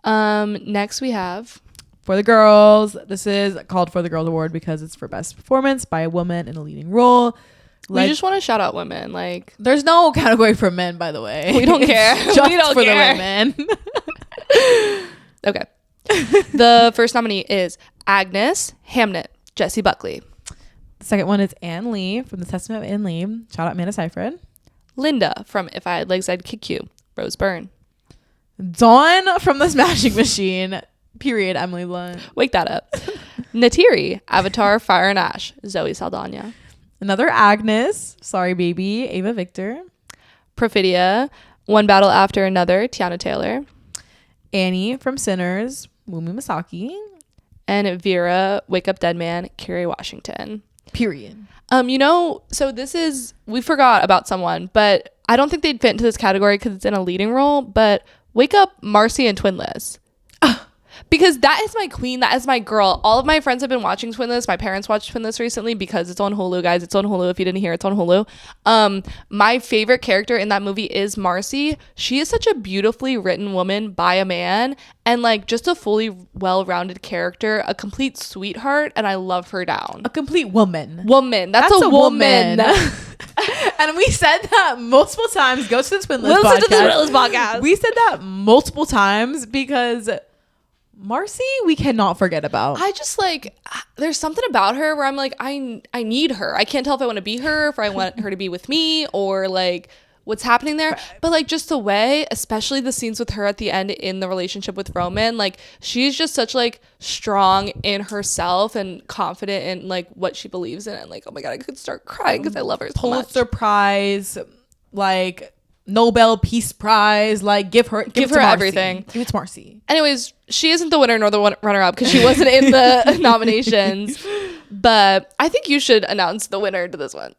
Next we have For the Girls. This is called For the Girls Award because it's for best performance by a woman in a leading role. We just want to shout out women. Like, there's no category for men, by the way. We don't care. Just we don't for care. the women. Okay. The first nominee is Agnes, Hamnet, Jessie Buckley. The second one is Ann Lee from The Testament of Ann Lee. Shout out Amanda Seyfried. Linda from If I Had Legs, I'd Kick You. Rose Byrne. Dawn from The Smashing Machine. Period. Emily Blunt. Wake that up. Natiri, Avatar, Fire and Ash. Zoe Saldana. Another Agnes. Sorry, baby. Ava Victor. Perfidia, One Battle After Another. Tiana Taylor. Annie from Sinners. Wumi Masaki. And Vera, Wake Up Dead Man. Kerry Washington. Period. So we forgot about someone, but I don't think they'd fit into this category because it's in a leading role, but Wake Up Marcy and Twinless. Because that is my queen. That is my girl. All of my friends have been watching Twinless. My parents watched Twinless recently because it's on Hulu, guys. It's on Hulu. If you didn't hear, it's on Hulu. My favorite character in that movie is Marcy. She is such a beautifully written woman by a man, and like just a fully well-rounded character, a complete sweetheart, and I love her down. A complete woman. That's a woman. And we said that multiple times. Go to the Twinless podcast. Listen to the Twinless podcast. We said that multiple times because Marcy, we cannot forget about. I just like, there's something about her where I'm like, I need her. I can't tell if I want to be her, if I want her to be with me, or like what's happening there. But like just the way, especially the scenes with her at the end in the relationship with Roman, like she's just such like strong in herself and confident in like what she believes in. And like, oh my God, I could start crying because I love her so much. Pulitzer Prize, like Nobel Peace Prize, like give her everything. Give it to Marcy. Anyways, she isn't the winner nor the runner-up because she wasn't in the nominations. But I think you should announce the winner to this one.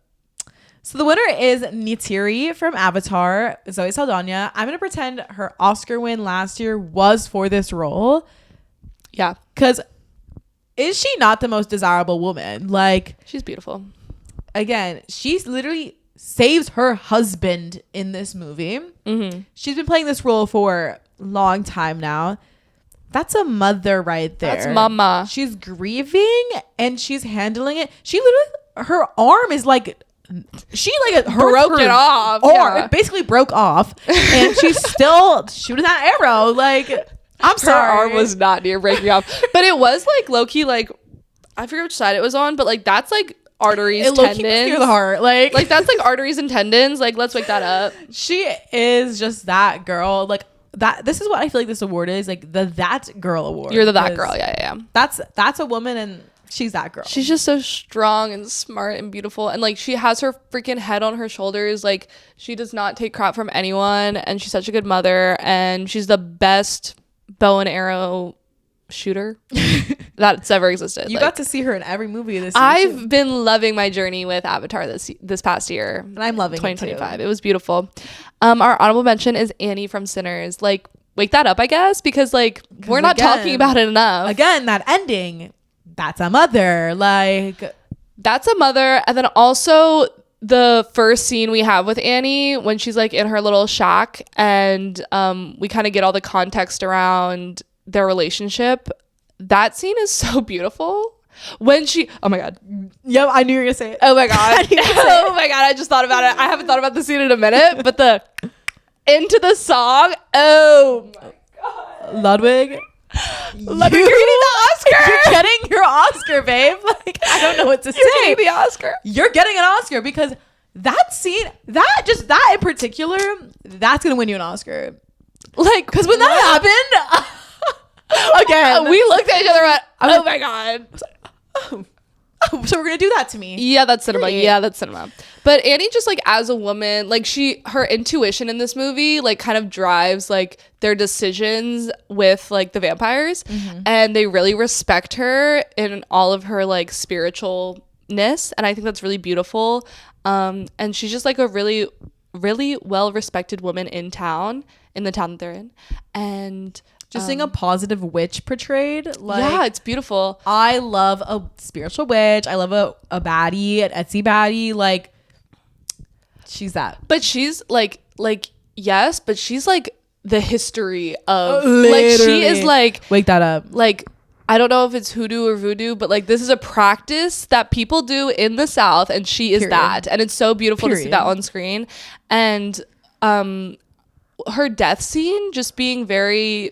So the winner is Natiri from Avatar, Zoe Saldana. I'm gonna pretend her Oscar win last year was for this role. Yeah, because is she not the most desirable woman? Like, she's beautiful. Again, she's literally saves her husband in this movie. Mm-hmm. She's been playing this role for a long time now. That's a mother right there. That's mama. She's grieving and she's handling it. She literally, her arm is like, she like broke it off. It basically broke off, and she's still shooting that arrow. Like, I'm sorry, her arm was not near breaking off, but it was like low key. Like, I forget which side it was on, but like that's like arteries, tendons near the heart. Like that's like arteries and tendons. Like, let's wake that up. She is just that girl. Like that. This is what I feel like this award is, like the That Girl Award. You're the That Girl. Yeah. That's a woman, and she's that girl. She's just so strong and smart and beautiful, and like she has her freaking head on her shoulders. Like, she does not take crap from anyone, and she's such a good mother, and she's the best bow and arrow shooter that's ever existed. You got to see her in every movie this year. I've been loving my journey with Avatar this past year. And I'm loving 2025. It was beautiful. Our honorable mention is Annie from Sinners. Like, wake that up, I guess, because like we're not talking about it enough. Again, that ending, that's a mother. Like, that's a mother. And then also the first scene we have with Annie when she's like in her little shack, and we kind of get all the context around their relationship. That scene is so beautiful. When she, oh my god, yep, I knew you were gonna say it. Oh my god, oh my god, I just thought about it. I haven't thought about the scene in a minute, but the into the song, oh my god, Ludwig, you're getting the Oscar. You're getting your Oscar, babe. Like, I don't know what to say. You're getting the Oscar. You're getting an Oscar because that scene, that in particular, that's gonna win you an Oscar. Like, because when that happened. Again, we looked at each other and went, oh my god. So we're gonna do that to me. Yeah, that's cinema. Yeah, that's cinema. But Annie, just like as a woman, like her intuition in this movie like kind of drives like their decisions with like the vampires, and they really respect her in all of her like spiritualness, and I think that's really beautiful. And she's just like a really, really well respected woman in the town that they're in, and just seeing a positive witch portrayed. Like, yeah, it's beautiful. I love a spiritual witch. I love a baddie, an Etsy baddie. Like, she's that. But she's like yes, but she's like the history of literally. Like she is like, wake that up. Like, I don't know if it's hoodoo or voodoo, but like this is a practice that people do in the South, and she is that, and it's so beautiful to see that on screen. And her death scene just being very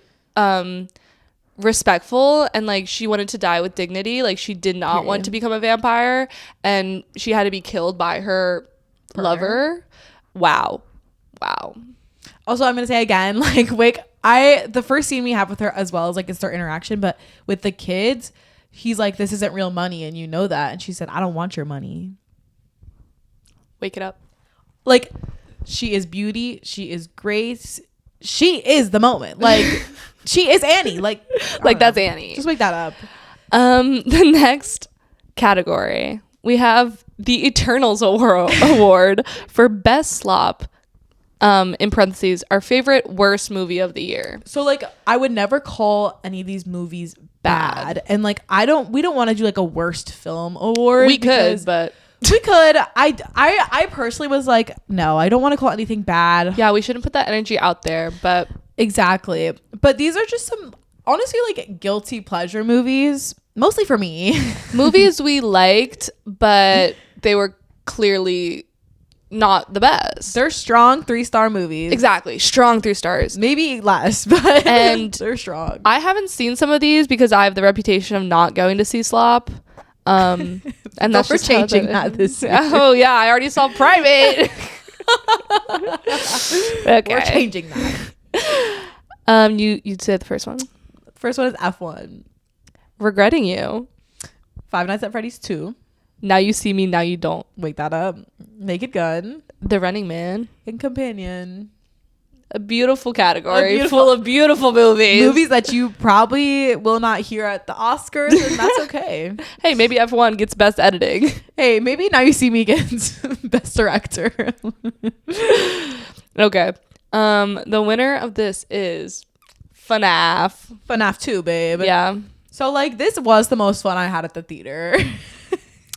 respectful, and like she wanted to die with dignity. Like, she did not want to become a vampire, and she had to be killed by her lover. Wow. Also, I'm gonna say again, like, the first scene we have with her, as well as like it's their interaction, but with the kids, he's like, this isn't real money, and you know that, and she said, I don't want your money. Wake it up. Like, she is beauty, she is grace, she is the moment. Like, she is Annie. Like that's Annie. Just wake that up. The next category, we have the Eternals Award for Best Slop. In parentheses, our favorite worst movie of the year. So like, I would never call any of these movies bad. And like, we don't want to do like a worst film award. We could, but we could. I personally was like, no, I don't want to call anything bad. Yeah, we shouldn't put that energy out there, but exactly. But these are just some, honestly, like, guilty pleasure movies, mostly for me. Movies we liked, but they were clearly not the best. They're strong 3-star movies. Exactly. Strong 3 stars. Maybe less, but and they're strong. I haven't seen some of these because I have the reputation of not going to see slop. And that's for changing that this year. Oh yeah, I already saw Primate. Okay. We're changing that. You said the first one. First one is F1. Regretting You. Five Nights at Freddy's 2. Now You See Me, Now You Don't. Wake that up. Naked Gun. The Running Man. And Companion. A beautiful category full of beautiful movies. Movies that you probably will not hear at the Oscars, and that's okay. Hey, maybe F1 gets Best Editing. Hey, maybe Now You See Me gets Best Director. Okay. The winner of this is FNAF. FNAF 2, babe. Yeah. So like, this was the most fun I had at the theater.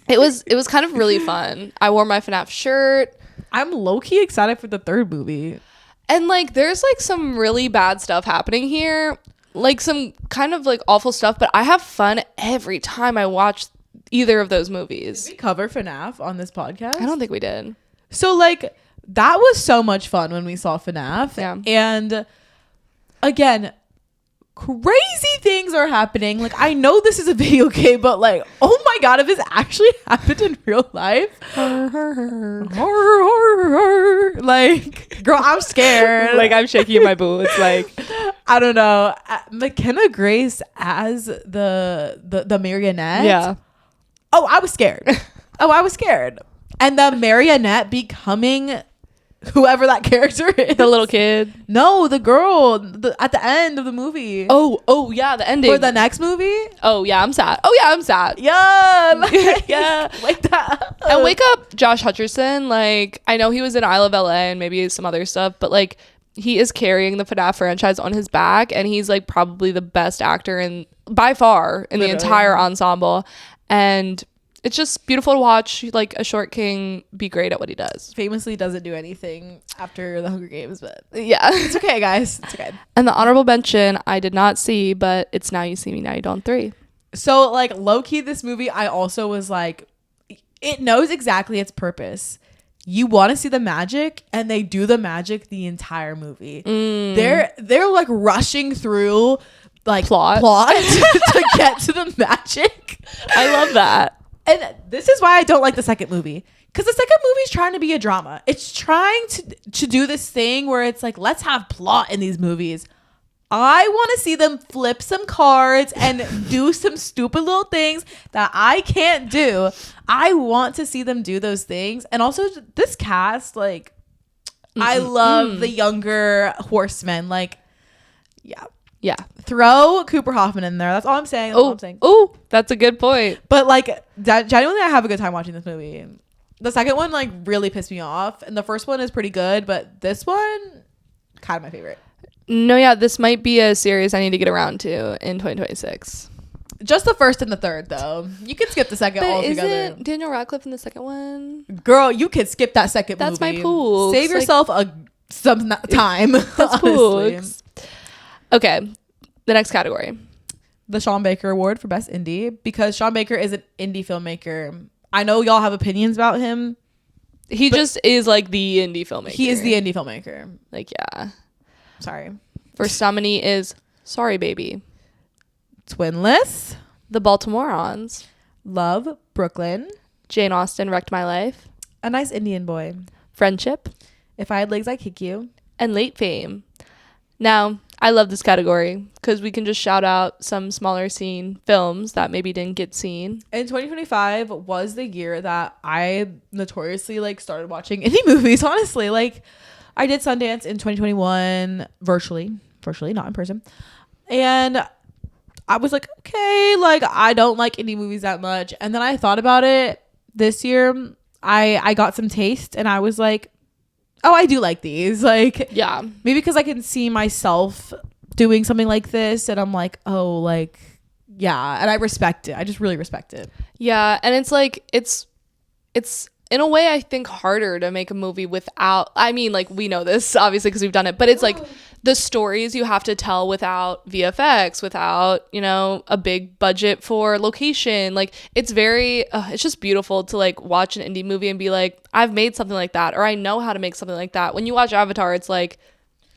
It was kind of really fun. I wore my FNAF shirt. I'm low-key excited for the third movie. And like, there's like some really bad stuff happening here. Like some kind of like awful stuff, but I have fun every time I watch either of those movies. Did we cover FNAF on this podcast? I don't think we did. So like, that was so much fun when we saw FNAF. Yeah. And again, crazy things are happening. Like, I know this is a video game, but like, oh my god, if this actually happened in real life, like, girl, I'm scared. Like, I'm shaking my boots. Like, I don't know. McKenna Grace as the marionette. Yeah. Oh, I was scared. And the marionette becoming whoever that character is. The little kid. No, the girl at the end of the movie. Oh yeah, the ending for the next movie. Oh yeah, I'm sad. Yeah, like, yeah. Wake that up. And wake up Josh Hutcherson. Like, I know he was in I Love LA and maybe some other stuff, but like he is carrying the FNAF franchise on his back, and he's like probably the best actor by far in the entire ensemble. And it's just beautiful to watch like a short king be great at what he does. Famously doesn't do anything after the Hunger Games, but yeah, it's okay, guys. It's okay. And the honorable mention I did not see, but it's Now You See Me, Now You Don't 3. So like low key, this movie I also was like, it knows exactly its purpose. You want to see the magic, and they do the magic the entire movie. They're like rushing through like plot to get to the magic. I love that. And this is why I don't like the second movie. Because the second movie is trying to be a drama. It's trying to do this thing where it's like, let's have plot in these movies. I want to see them flip some cards and do some stupid little things that I can't do. I want to see them do those things. And also this cast, like, I love the younger horsemen. Like, yeah. Throw Cooper Hoffman in there. That's all I'm saying. Oh, that's a good point. But like, genuinely, I have a good time watching this movie. The second one like really pissed me off, and the first one is pretty good, but this one kind of my favorite. No, yeah, this might be a series I need to get around to in 2026. Just the first and the third, though. You can skip the second altogether. Isn't Daniel Radcliffe in the second one? Girl, you could skip that second movie. That's my pool. Save yourself some time. That's cool. Okay, the next category. The Sean Baker Award for Best Indie, because Sean Baker is an indie filmmaker. I know y'all have opinions about him. He just is like the indie filmmaker. He is the indie filmmaker. Like, yeah. Sorry. First nominee is Sorry Baby, Twinless, The Baltimoreans, Love, Brooklyn, Jane Austen, Wrecked My Life, A Nice Indian Boy, Friendship, If I Had Legs I'd Kick You, and Late Fame. Now, I love this category because we can just shout out some smaller scene films that maybe didn't get seen. And 2025 was the year that I notoriously like started watching indie movies, honestly. Like, I did Sundance in 2021 virtually, not in person. And I was like, okay, like I don't like indie movies that much. And then I thought about it this year. I got some taste, and I was like, oh, I do like these. Like, yeah, maybe because I can see myself doing something like this, and I'm like, oh, like, yeah. And I respect it. I just really respect it. Yeah. And it's like, it's in a way, I think, harder to make a movie without, I mean, like, we know this obviously because we've done it, but it's like the stories you have to tell without VFX, without, you know, a big budget for location. Like, it's very, it's just beautiful to like watch an indie movie and be like, I've made something like that, or I know how to make something like that. When you watch Avatar, it's like,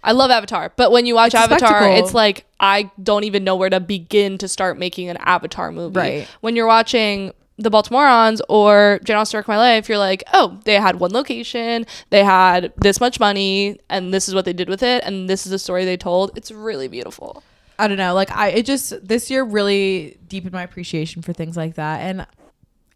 I love Avatar, but when you watch Avatar, it's like, I don't even know where to begin to start making an Avatar movie. Right. When you're watching The Baltimoreans or Jane Austen, Wrecked My Life, you're like, oh, they had one location, they had this much money, and this is what they did with it, and this is the story they told. It's really beautiful. I don't know, like this year really deepened my appreciation for things like that, and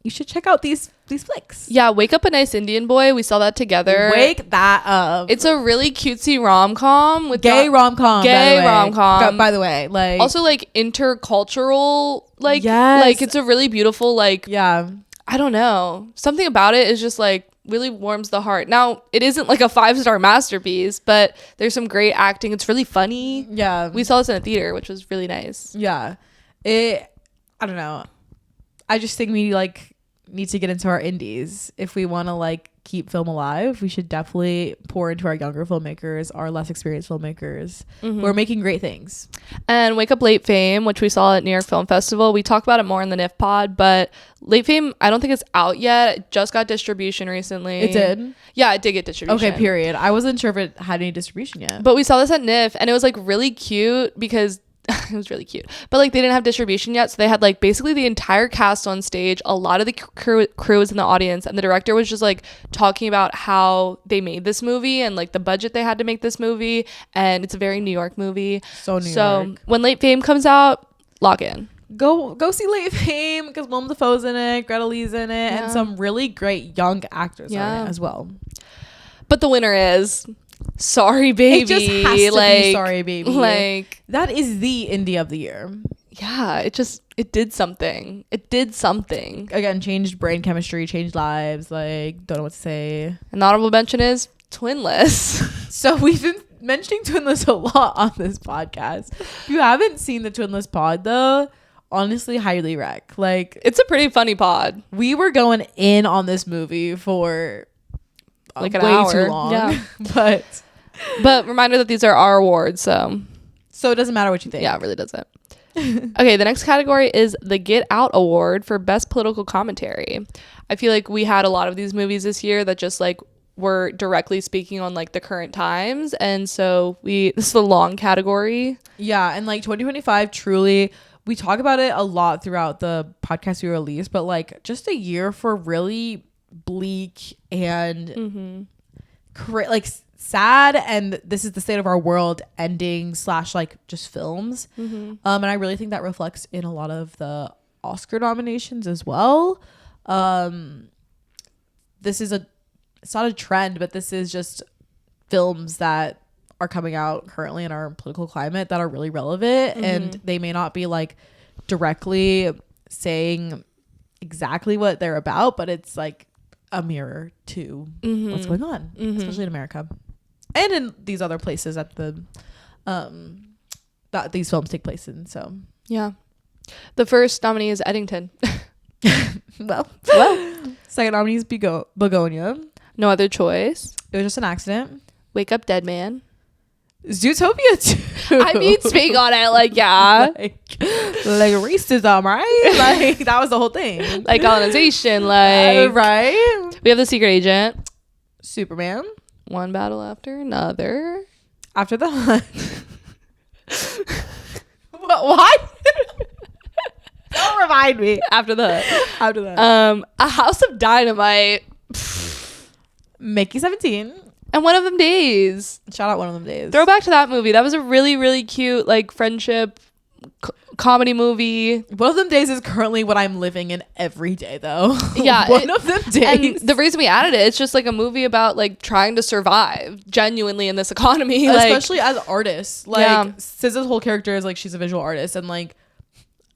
you should check out these flicks. Yeah, Wake Up a Nice Indian Boy, we saw that together. Wake that up. It's a really cutesy rom-com with gay rom-com. By the way, like also like intercultural, like, yes. like it's a really beautiful, like, yeah, I don't know, something about it is just like really warms the heart. Now, it isn't like a 5-star masterpiece, but there's some great acting. It's really funny. Yeah, we saw this in a theater, which was really nice. Yeah, I don't know, I just think we like need to get into our indies if we want to like keep film alive. We should definitely pour into our younger filmmakers, our less experienced filmmakers who are making great things. And Wake Up Late Fame, which we saw at New York Film Festival, we talked about it more in the NIF pod, but Late Fame, I don't think it's out yet. It just got distribution recently. It did? Yeah, it did get distribution. Okay, period. I wasn't sure if it had any distribution yet, but we saw this at NIF, and it was like really cute because it was really cute, but like they didn't have distribution yet, so they had like basically the entire cast on stage, a lot of the crew was in the audience, and the director was just like talking about how they made this movie and like the budget they had to make this movie, and it's a very New York movie. So York. When Late Fame comes out, lock in. Go see Late Fame because Willem Dafoe's in it, Greta Lee's in it, and some really great young actors are in it as well. But the winner is Sorry Baby. It just has to be Sorry Baby. Like, that is the indie of the year. Yeah, it did something. It did something. Again, changed brain chemistry, changed lives. Like, don't know what to say. An honorable mention is Twinless. So we've been mentioning Twinless a lot on this podcast. If you haven't seen the Twinless pod though, honestly, highly rec. Like, it's a pretty funny pod. We were going in on this movie for like an way hour. Too long. Yeah. but reminder that these are our awards, so it doesn't matter what you think. Yeah, it really doesn't. Okay, the next category is the Get Out Award for Best Political Commentary. I feel like we had a lot of these movies this year that just like were directly speaking on like the current times, and so this is the long category. Yeah, and like 2025 truly, we talk about it a lot throughout the podcast we release, but like just a year for really bleak and like sad, and this is the state of our world ending / like just films. And I really think that reflects in a lot of the Oscar nominations as well. This is it's not a trend, but this is just films that are coming out currently in our political climate that are really relevant, and they may not be like directly saying exactly what they're about, but it's like a mirror to what's going on, especially in America and in these other places that that these films take place in. So yeah, the first nominee is Eddington. well second nominee is Begonia. No Other Choice. It was just an accident. Wake Up Dead Man. Zootopia 2. I mean, speak on it, like, yeah. like racism, right? Like, that was the whole thing. Like, colonization, like. Right? We have The Secret Agent. Superman. One Battle After Another. After the Hunt. What? Don't remind me. After the Hunt. After that. A House of Dynamite. Mickey 17. And One of Them Days. Shout out One of Them Days. Throwback to that movie. That was a really, really cute, like, friendship comedy movie. One of Them Days is currently what I'm living in every day, though. Yeah. One of Them Days. And the reason we added it, it's just like a movie about like trying to survive genuinely in this economy. Especially as artists. Like, SZA's whole character is like, she's a visual artist, and like,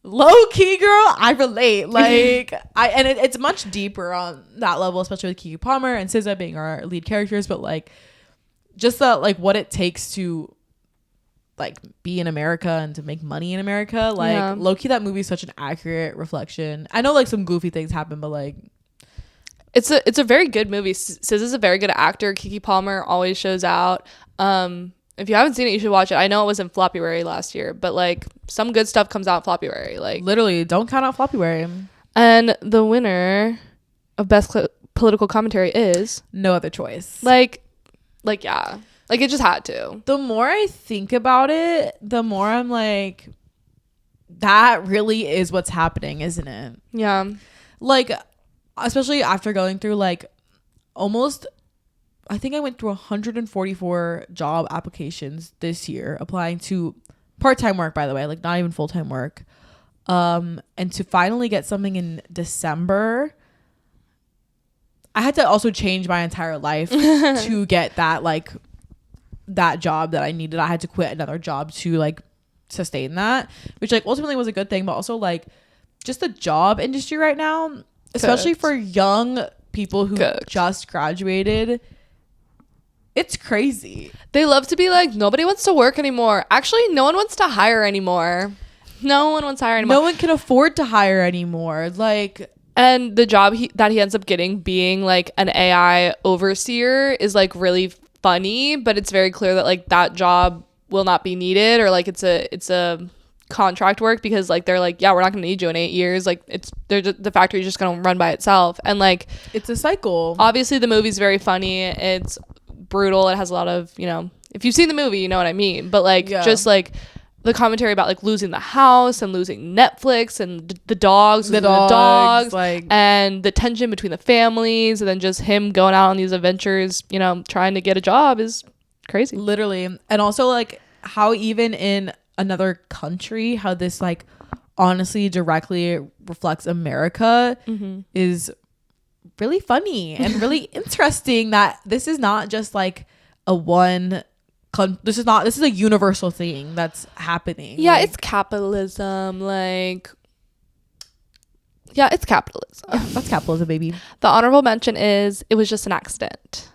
low key, girl, I relate. Like, it's much deeper on that level, especially with Keke Palmer and SZA being our lead characters. But like, just like what it takes to like be in America and to make money in America. Like, low key, that movie is such an accurate reflection. I know like some goofy things happen, but like, it's a very good movie. SZA's a very good actor. Keke Palmer always shows out. If you haven't seen it, you should watch it. I know it was in Floppyberry last year, but like some good stuff comes out in Floppyberry. Like, literally, don't count out Floppyberry. And the winner of best political commentary is No Other Choice. Like yeah, like it just had to. The more I think about it, the more I'm like, that really is what's happening, isn't it? Yeah. Like, especially after going through like almost, I think I went through 144 job applications this year, applying to part-time work, by the way, like not even full-time work. And to finally get something in December, I had to also change my entire life to get that, like, that job that I needed. I had to quit another job to like sustain that, which like ultimately was a good thing, but also like just the job industry right now, especially for young people who just graduated, it's crazy. They love to be like, nobody wants to work anymore. Actually, no one wants to hire anymore. No one wants to hire anymore. No one can afford to hire anymore. Like, and the job that he ends up getting, being like an AI overseer, is like really funny, but it's very clear that like that job will not be needed, or like it's a contract work, because like they're like, yeah, we're not gonna need you in 8 years. Like the factory's just gonna run by itself, and like it's a cycle. Obviously, the movie's very funny. It's brutal. It has a lot of, you know, if you've seen the movie, you know what I mean. But like, just like the commentary about like losing the house and losing Netflix and the dogs, like, and the tension between the families, and then just him going out on these adventures, you know, trying to get a job is crazy. Literally. And also like how even in another country, how this like honestly directly reflects America is really funny and really interesting that this is not just like this is a universal thing that's happening. Yeah, like, it's capitalism. Like, yeah, it's capitalism. Yeah, that's capitalism, baby. The honorable mention is it was just an accident,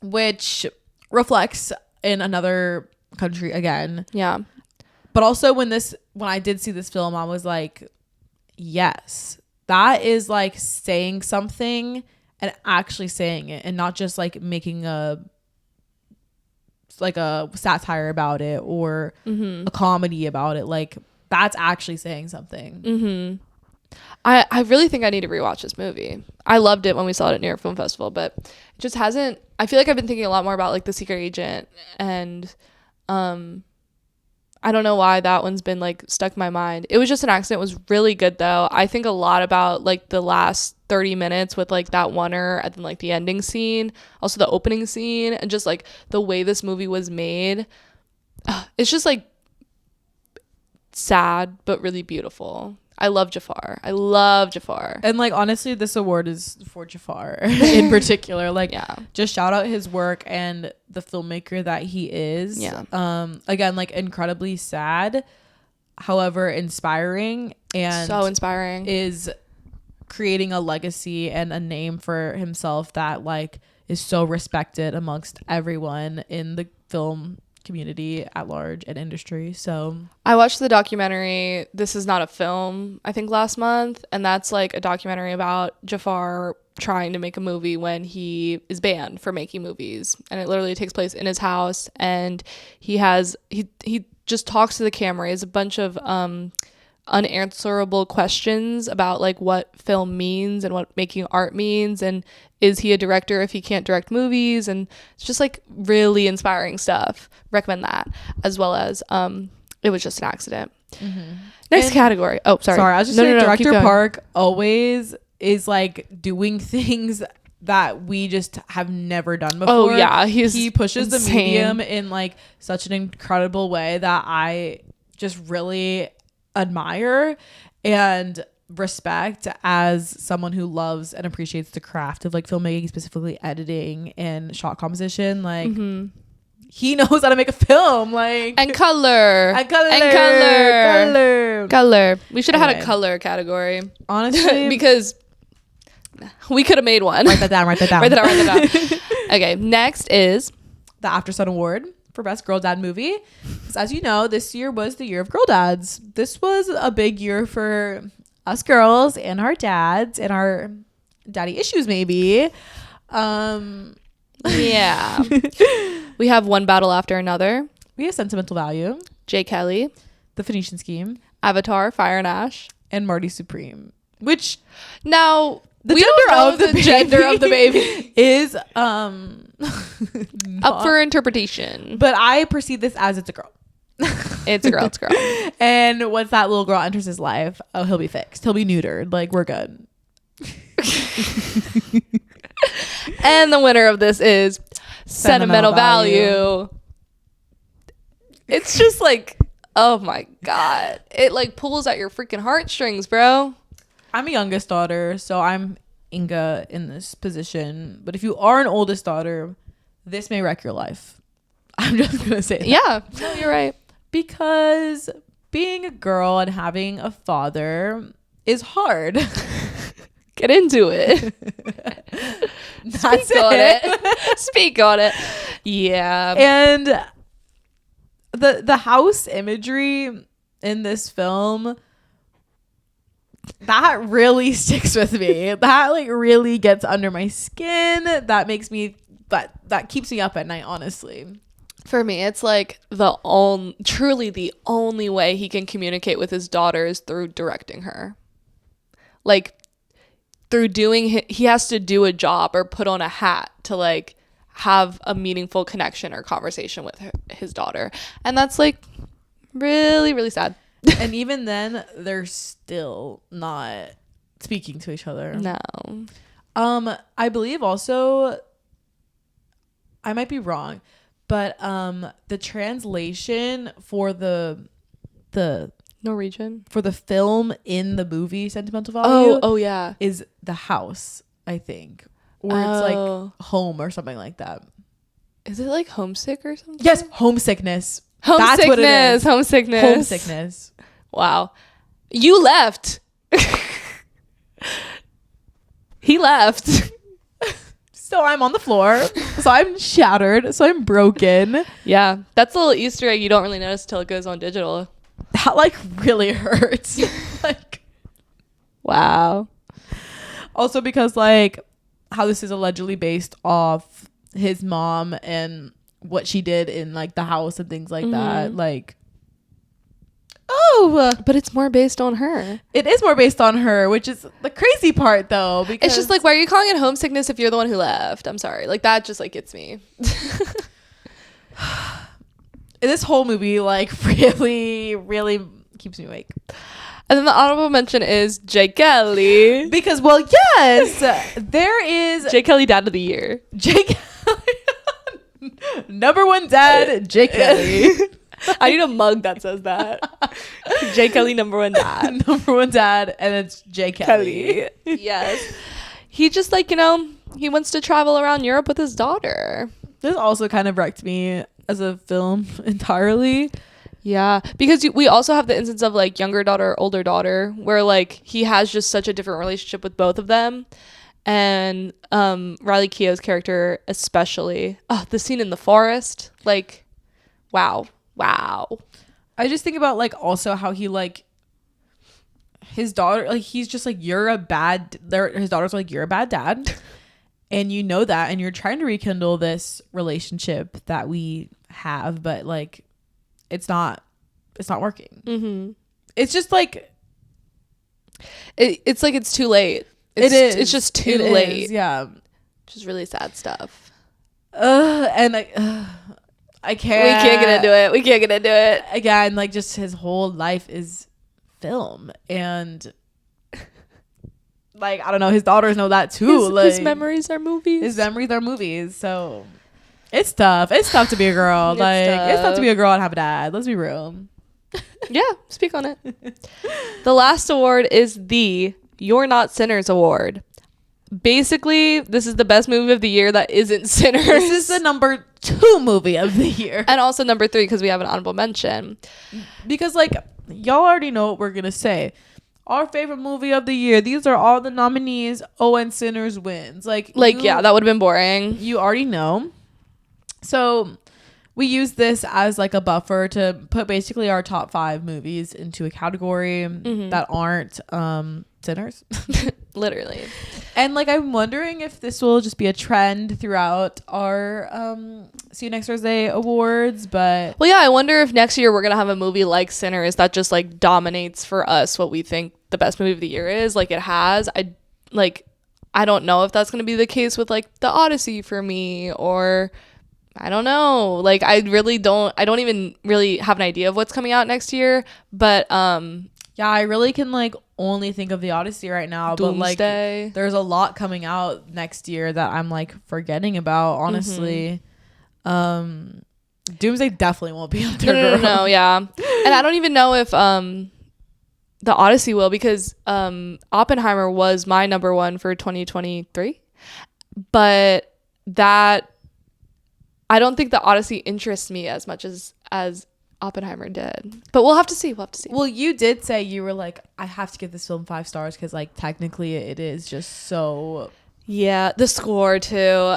which reflects in another country again. Yeah. But also when I did see this film, I was like, yes, that is like saying something and actually saying it, and not just like making a satire about it or a comedy about it. Like, that's actually saying something. I really think I need to rewatch this movie. I loved it when we saw it at New York Film Festival, but it just hasn't. I feel like I've been thinking a lot more about like The Secret Agent, and I don't know why that one's been like stuck in my mind. It was just an accident. It was really good though. I think a lot about like the last 30 minutes with like that oneer and then like the ending scene, also the opening scene, and just like the way this movie was made. It's just like sad but really beautiful. I love Jafar. And like, honestly, this award is for Jafar in particular. Like, yeah, just shout out his work and the filmmaker that he is. Yeah. Again, like, incredibly sad, however inspiring, and so inspiring, is creating a legacy and a name for himself that like is so respected amongst everyone in the film community at large and industry. So I watched the documentary This Is Not a Film, I think last month, and that's like a documentary about Jafar trying to make a movie when he is banned for making movies, and it literally takes place in his house, and he just talks to the camera. He has a bunch of unanswerable questions about like what film means and what making art means, and is he a director if he can't direct movies, and it's just like really inspiring stuff. Recommend that, as well as It Was Just an Accident. Next category. Oh, sorry, I was just saying, Director Park always is like doing things that we just have never done before. Oh yeah, he pushes insane. The medium in like such an incredible way that I just really admire and respect as someone who loves and appreciates the craft of like filmmaking, specifically editing and shot composition. Like, he knows how to make a film, like, and color. We should have had a color category, honestly, because we could have made one. Write that down. Okay, next is the After Sun Award for Best Girl Dad Movie. Because as you know, this year was the year of girl dads. This was a big year for us girls and our dads and our daddy issues, maybe. Yeah. We have One Battle After Another. We have Sentimental Value. J. Kelly. The Phoenician Scheme. Avatar, Fire and Ash. And Marty Supreme. Which, now, we don't know the gender of the baby is up for interpretation. But I perceive this as it's a girl. It's a girl. And once that little girl enters his life, oh, he'll be fixed. He'll be neutered. Like, we're good. And the winner of this is Sentimental Value. It's just like, oh my God. It like pulls at your freaking heartstrings, bro. I'm a youngest daughter, so I'm Inga in this position. But if you are an oldest daughter, this may wreck your life. I'm just going to say that. Yeah, no, you're right. Because being a girl and having a father is hard. Get into it. Speak on it. Yeah. And the house imagery in this film, that really sticks with me. That like really gets under my skin. That makes me that keeps me up at night, honestly. For me, it's like truly the only way he can communicate with his daughter is through directing her. Like, through he has to do a job or put on a hat to like have a meaningful connection or conversation with his daughter. And that's like really, really sad. And even then, they're still not speaking to each other. No. I believe also, I might be wrong, but the translation for the Norwegian for the film in the movie Sentimental Value, oh yeah, is the house. I think. Or it's like home or something like that. Is it like homesick or something? Yes, homesickness. Homesickness. That's what it is. Homesickness. Wow. You left. He left. So I'm on the floor. So I'm shattered. So I'm broken. Yeah. That's a little Easter egg you don't really notice until it goes on digital. That like really hurts. Like, wow. Also because like how this is allegedly based off his mom and what she did in like the house and things like that. Like, but it's more based on her. It is more based on her, which is the crazy part though, because it's just like, why are you calling it homesickness if you're the one who left? I'm sorry. Like that just like gets me. This whole movie like really keeps me awake. And then the honorable mention is Jay Kelly. Because, well, yes, there is... Jay Kelly Dad of the Year. Jay Kelly. Number one dad, Jay Kelly. I need a mug that says that. Jay Kelly, number one dad. Number one dad, and it's Jay Kelly. Yes. He just, like, you know, he wants to travel around Europe with his daughter. This also kind of wrecked me as a film entirely. Yeah, because we also have the instance of like younger daughter, older daughter, where like he has just such a different relationship with both of them. And Riley Keough's character especially. Oh, the scene in the forest. Like, wow. I just think about like also how he like his daughter, like he's just like, his daughter's like, you're a bad dad. And you know that, and you're trying to rekindle this relationship that we have, but like it's not working. Mm-hmm. It's just like it's like it's too late. It's just too late. Yeah, just really sad stuff. And I can't. We can't get into it again. Like just his whole life is film, and like I don't know, his daughters know that too. His memories are movies. So it's tough. It's tough to be a girl. It's tough to be a girl and have a dad. Let's be real. Yeah, speak on it. The last award is the You're Not Sinners Award. Basically, this is the best movie of the year that isn't Sinners. This is the number 2 movie of the year. And also number 3 because we have an honorable mention. Because like y'all already know what we're gonna say. Our favorite movie of the year. These are all the nominees. And Sinners wins. Yeah, that would have been boring. You already know. So we use this as like a buffer to put basically our top 5 movies into a category that aren't sinners. Literally. And like I'm wondering if this will just be a trend throughout our See You Next Thursday awards. But well, yeah, I wonder if next year we're gonna have a movie like Sinners that just like dominates for us what we think the best movie of the year is. Like it has. I don't know if that's gonna be the case with like The Odyssey for me, or I don't know. Like I don't even really have an idea of what's coming out next year. But yeah, I really can like only think of The Odyssey right now. Doomsday. But like there's a lot coming out next year that I'm like forgetting about, honestly. Doomsday definitely won't be up there. No, yeah. And I don't even know if The Odyssey will, because Oppenheimer was my number 1 for 2023. But that I don't think The Odyssey interests me as much as Oppenheimer did. But we'll have to see. Well, you did say you were like, I have to give this film 5 stars because like technically it is just so... Yeah, the score too.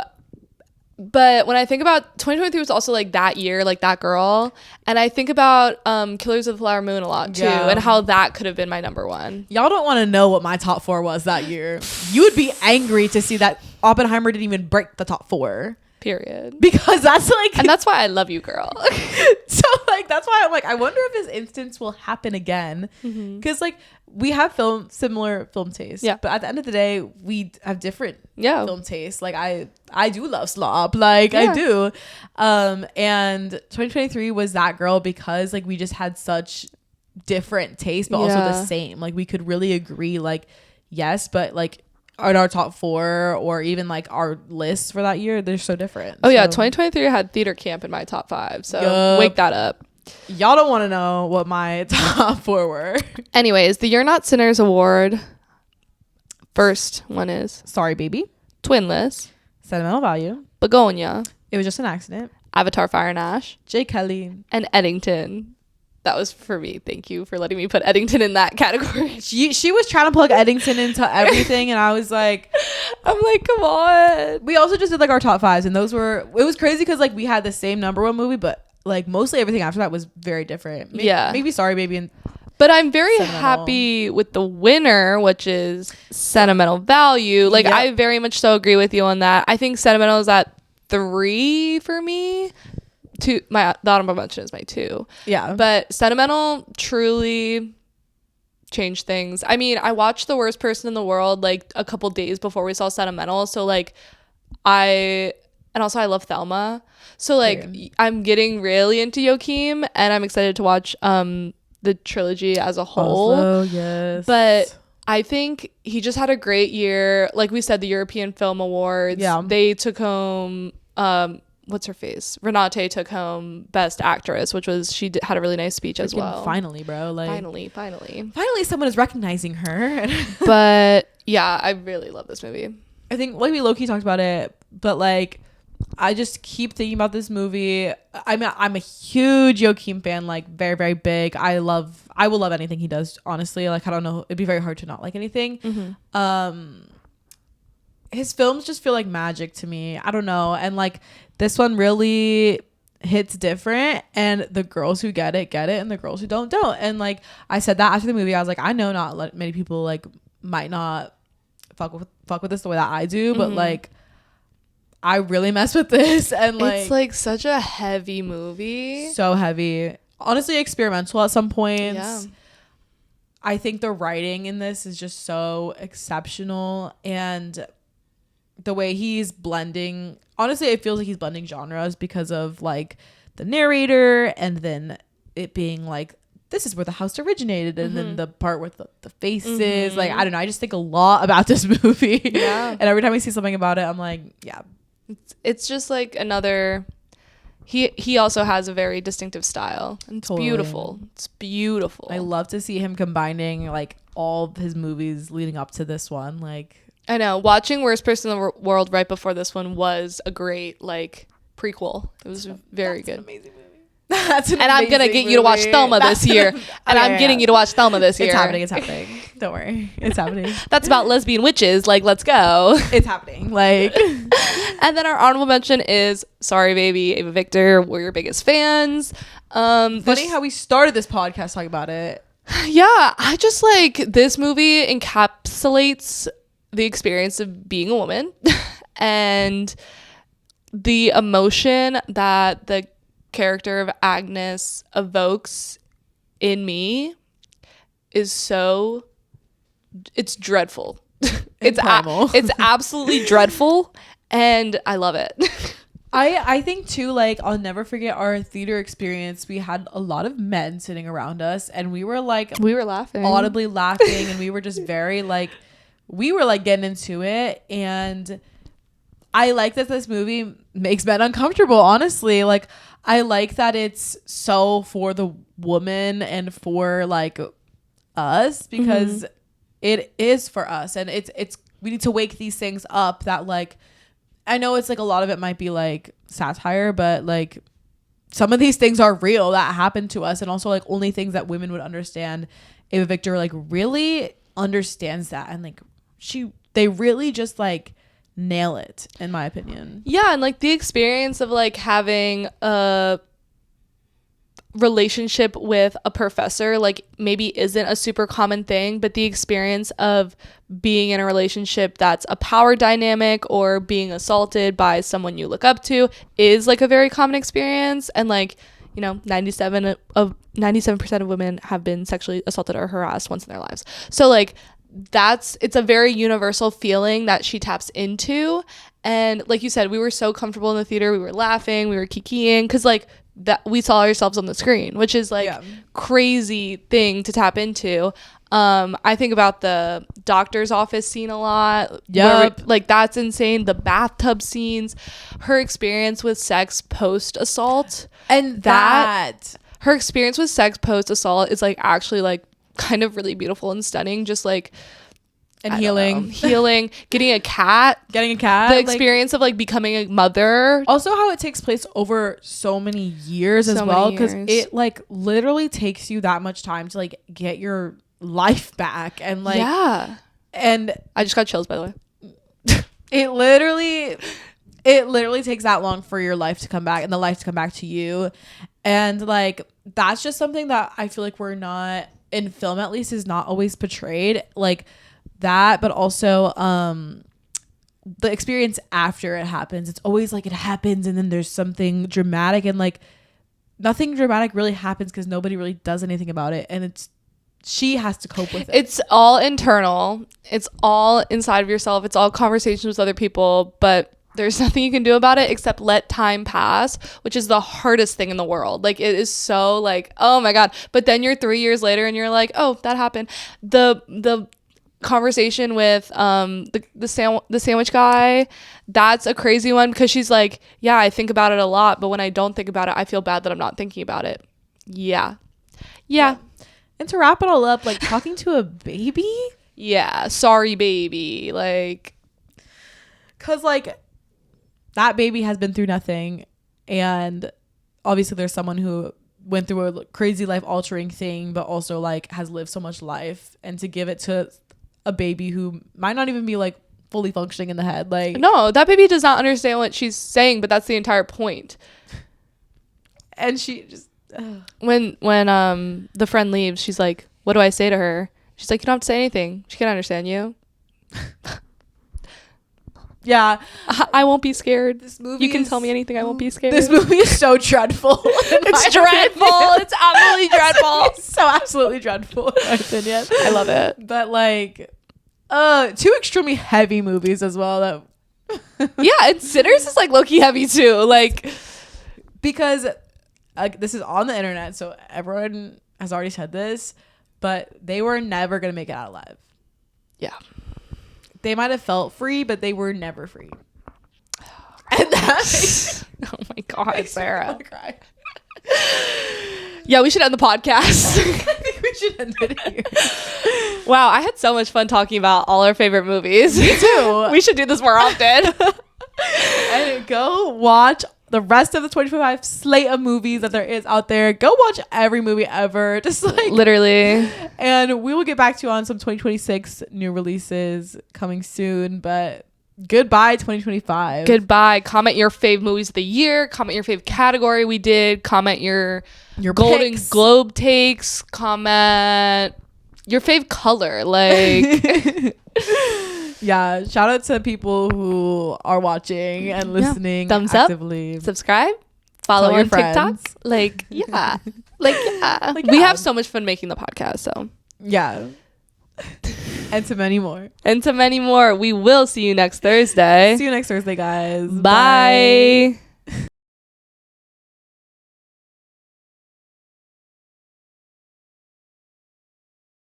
But when I think about 2023 was also like that year, like that girl. And I think about Killers of the Flower Moon a lot too, and how that could have been my number 1. Y'all don't want to know what my top 4 was that year. You would be angry to see that Oppenheimer didn't even break the top 4. Period. Because that's like... And that's why I love you, girl. So like that's why I'm like, I wonder if this instance will happen again. Because like we have similar film tastes. Yeah. But at the end of the day, we have different film tastes. Like I do love slop. Like I do. And 2023 was that girl because like we just had such different tastes, but also the same. Like we could really agree, like, yes, but like in our top 4 or even like our lists for that year, they're so different. Yeah, 2023 had Theater Camp in my top 5, so wake that up. Y'all don't want to know what my top 4 were. Anyways, the You're Not Sinners Award, First one is Sorry Baby, Twinless, Sentimental Value, Begonia, It Was Just an Accident, Avatar Fire and Ash, J. Kelly, and Eddington. That was for me. Thank you for letting me put Eddington in that category. She was trying to plug Eddington into everything, and I was like, I'm like, come on. We also just did like our top 5s, and those were, it was crazy because like we had the same number 1 movie, but like mostly everything after that was very different. Maybe Sorry Baby and but I'm very happy with the winner, which is Sentimental Value. Like, yep. I very much so agree with you on that. I think Sentimental is at 3 for me. 2, the honorable mention is my 2. Yeah. But Sentimental truly changed things. I mean, I watched The Worst Person in the World like a couple days before we saw Sentimental. So like and also I love Thelma. So like I'm getting really into Joachim, and I'm excited to watch the trilogy as a whole. Also, yes. But I think he just had a great year. Like we said, the European Film Awards. Yeah. They took home what's her face? Renate took home Best Actress, which was had a really nice speech as well. Finally, bro. Like finally someone is recognizing her. But yeah, I really love this movie. I think like we low-key talked about it, but like I just keep thinking about this movie. I'm a huge Joachim fan, like very, very big. I will love anything he does, honestly. Like I don't know, it'd be very hard to not like anything. Mm-hmm. His films just feel like magic to me. I don't know. And like this one really hits different, and the girls who get it, and the girls who don't. And like I said that after the movie, I was like, I know not many people like might not fuck with this the way that I do, but like I really mess with this. And like it's like such a heavy movie. So heavy. Honestly experimental at some points. Yeah. I think the writing in this is just so exceptional, and the way he's blending, honestly it feels like he's blending genres because of like the narrator, and then it being like this is where the house originated, and then the part with the faces. Like I don't know, I just think a lot about this movie. Yeah. And every time I see something about it, I'm like, yeah, it's just like another. He also has a very distinctive style, and it's beautiful. It's beautiful. I love to see him combining like all of his movies leading up to this one. Like I know, watching Worst Person in the World right before this one was a great like prequel. It was very good. An amazing movie. And I'm gonna get you to watch Thelma this year. And I'm getting you to watch Thelma this year. It's happening. Don't worry. It's happening. That's about lesbian witches. Like, let's go. It's happening. Like and then our honorable mention is Sorry Baby, Ava Victor. We're your biggest fans. Funny how we started this podcast talking about it. Yeah, I just like this movie encapsulates the experience of being a woman and the emotion that the character of Agnes evokes in me is so, it's dreadful. It's absolutely dreadful, and I love it. I think too, like I'll never forget our theater experience. We had a lot of men sitting around us, and we were laughing, audibly laughing, and we were just very like, we were like getting into it. And I like that this movie makes men uncomfortable, honestly. Like I like that it's so for the woman and for like us, because it is for us, and it's we need to wake these things up that like, I know it's like a lot of it might be like satire, but like some of these things are real that happened to us, and also like only things that women would understand. Ava Victor like really understands that, and like they really just like nail it, in my opinion. Yeah, and like the experience of like having a relationship with a professor like maybe isn't a super common thing, but the experience of being in a relationship that's a power dynamic or being assaulted by someone you look up to is like a very common experience. And like, you know, 97% of women have been sexually assaulted or harassed once in their lives. So like it's a very universal feeling that she taps into. And like you said, we were so comfortable in the theater, we were laughing, we were kikiing, because like that we saw ourselves on the screen, which is like crazy thing to tap into. I think about the doctor's office scene a lot. Yep. Like that's insane. The bathtub scenes, her experience with sex post assault, and that her experience with sex post assault is like actually like kind of really beautiful and stunning. Just like and healing, getting a cat, the experience of like becoming a mother. Also, how it takes place over so many years as well, because it like literally takes you that much time to like get your life back, and like and I just got chills, by the way. It literally takes that long for your life to come back and the life to come back to you. And like, that's just something that I feel like we're not, in film at least, is not always portrayed like that. But also the experience after it happens, it's always like it happens and then there's something dramatic, and like nothing dramatic really happens because nobody really does anything about it. And she has to cope with it. It's all internal. It's all inside of yourself. It's all conversations with other people, but there's nothing you can do about it except let time pass, which is the hardest thing in the world. Like, it is so like, oh my God. But then you're 3 years later and you're like, oh, that happened. The conversation with the sandwich guy, that's a crazy one, because she's like, yeah, I think about it a lot, but when I don't think about it, I feel bad that I'm not thinking about it. Yeah. And to wrap it all up, like talking to a baby, sorry baby, like, because like that baby has been through nothing, and obviously there's someone who went through a crazy life altering thing, but also like has lived so much life, and to give it to a baby who might not even be like fully functioning in the head, like, no, that baby does not understand what she's saying, but that's the entire point. And she just when the friend leaves, she's like, what do I say to her? She's like, you don't have to say anything, she can understand you. I won't be scared. This movie, you can tell me anything, I won't be scared. This movie is so dreadful. It's dreadful. It's absolutely dreadful. It's so absolutely dreadful, in my opinion. I love it. But like two extremely heavy movies as well, that and Sinners is like low-key heavy too, like, because this is on the internet, so everyone has already said this, but they were never gonna make it out alive. Yeah, they might have felt free, but they were never free. And that oh my God, Sarah. Yeah, we should end the podcast. I think we should end it here. Wow, I had so much fun talking about all our favorite movies. Me too. We should do this more often. And go watch the rest of the 2025 slate of movies that there is out there. Go watch every movie ever. Just like, literally. And we will get back to you on some 2026 new releases coming soon. But goodbye 2025. Goodbye. Comment your fave movies of the year. Comment your fave category we did. Comment your Golden picks. Globe takes. Comment your fave color. Like... Yeah, shout out to people who are watching and listening. Thumbs actively. Up, subscribe, follow on TikTok. Like, yeah. We have so much fun making the podcast, so yeah. And to many more. We will see you next Thursday. See you next Thursday, guys. Bye.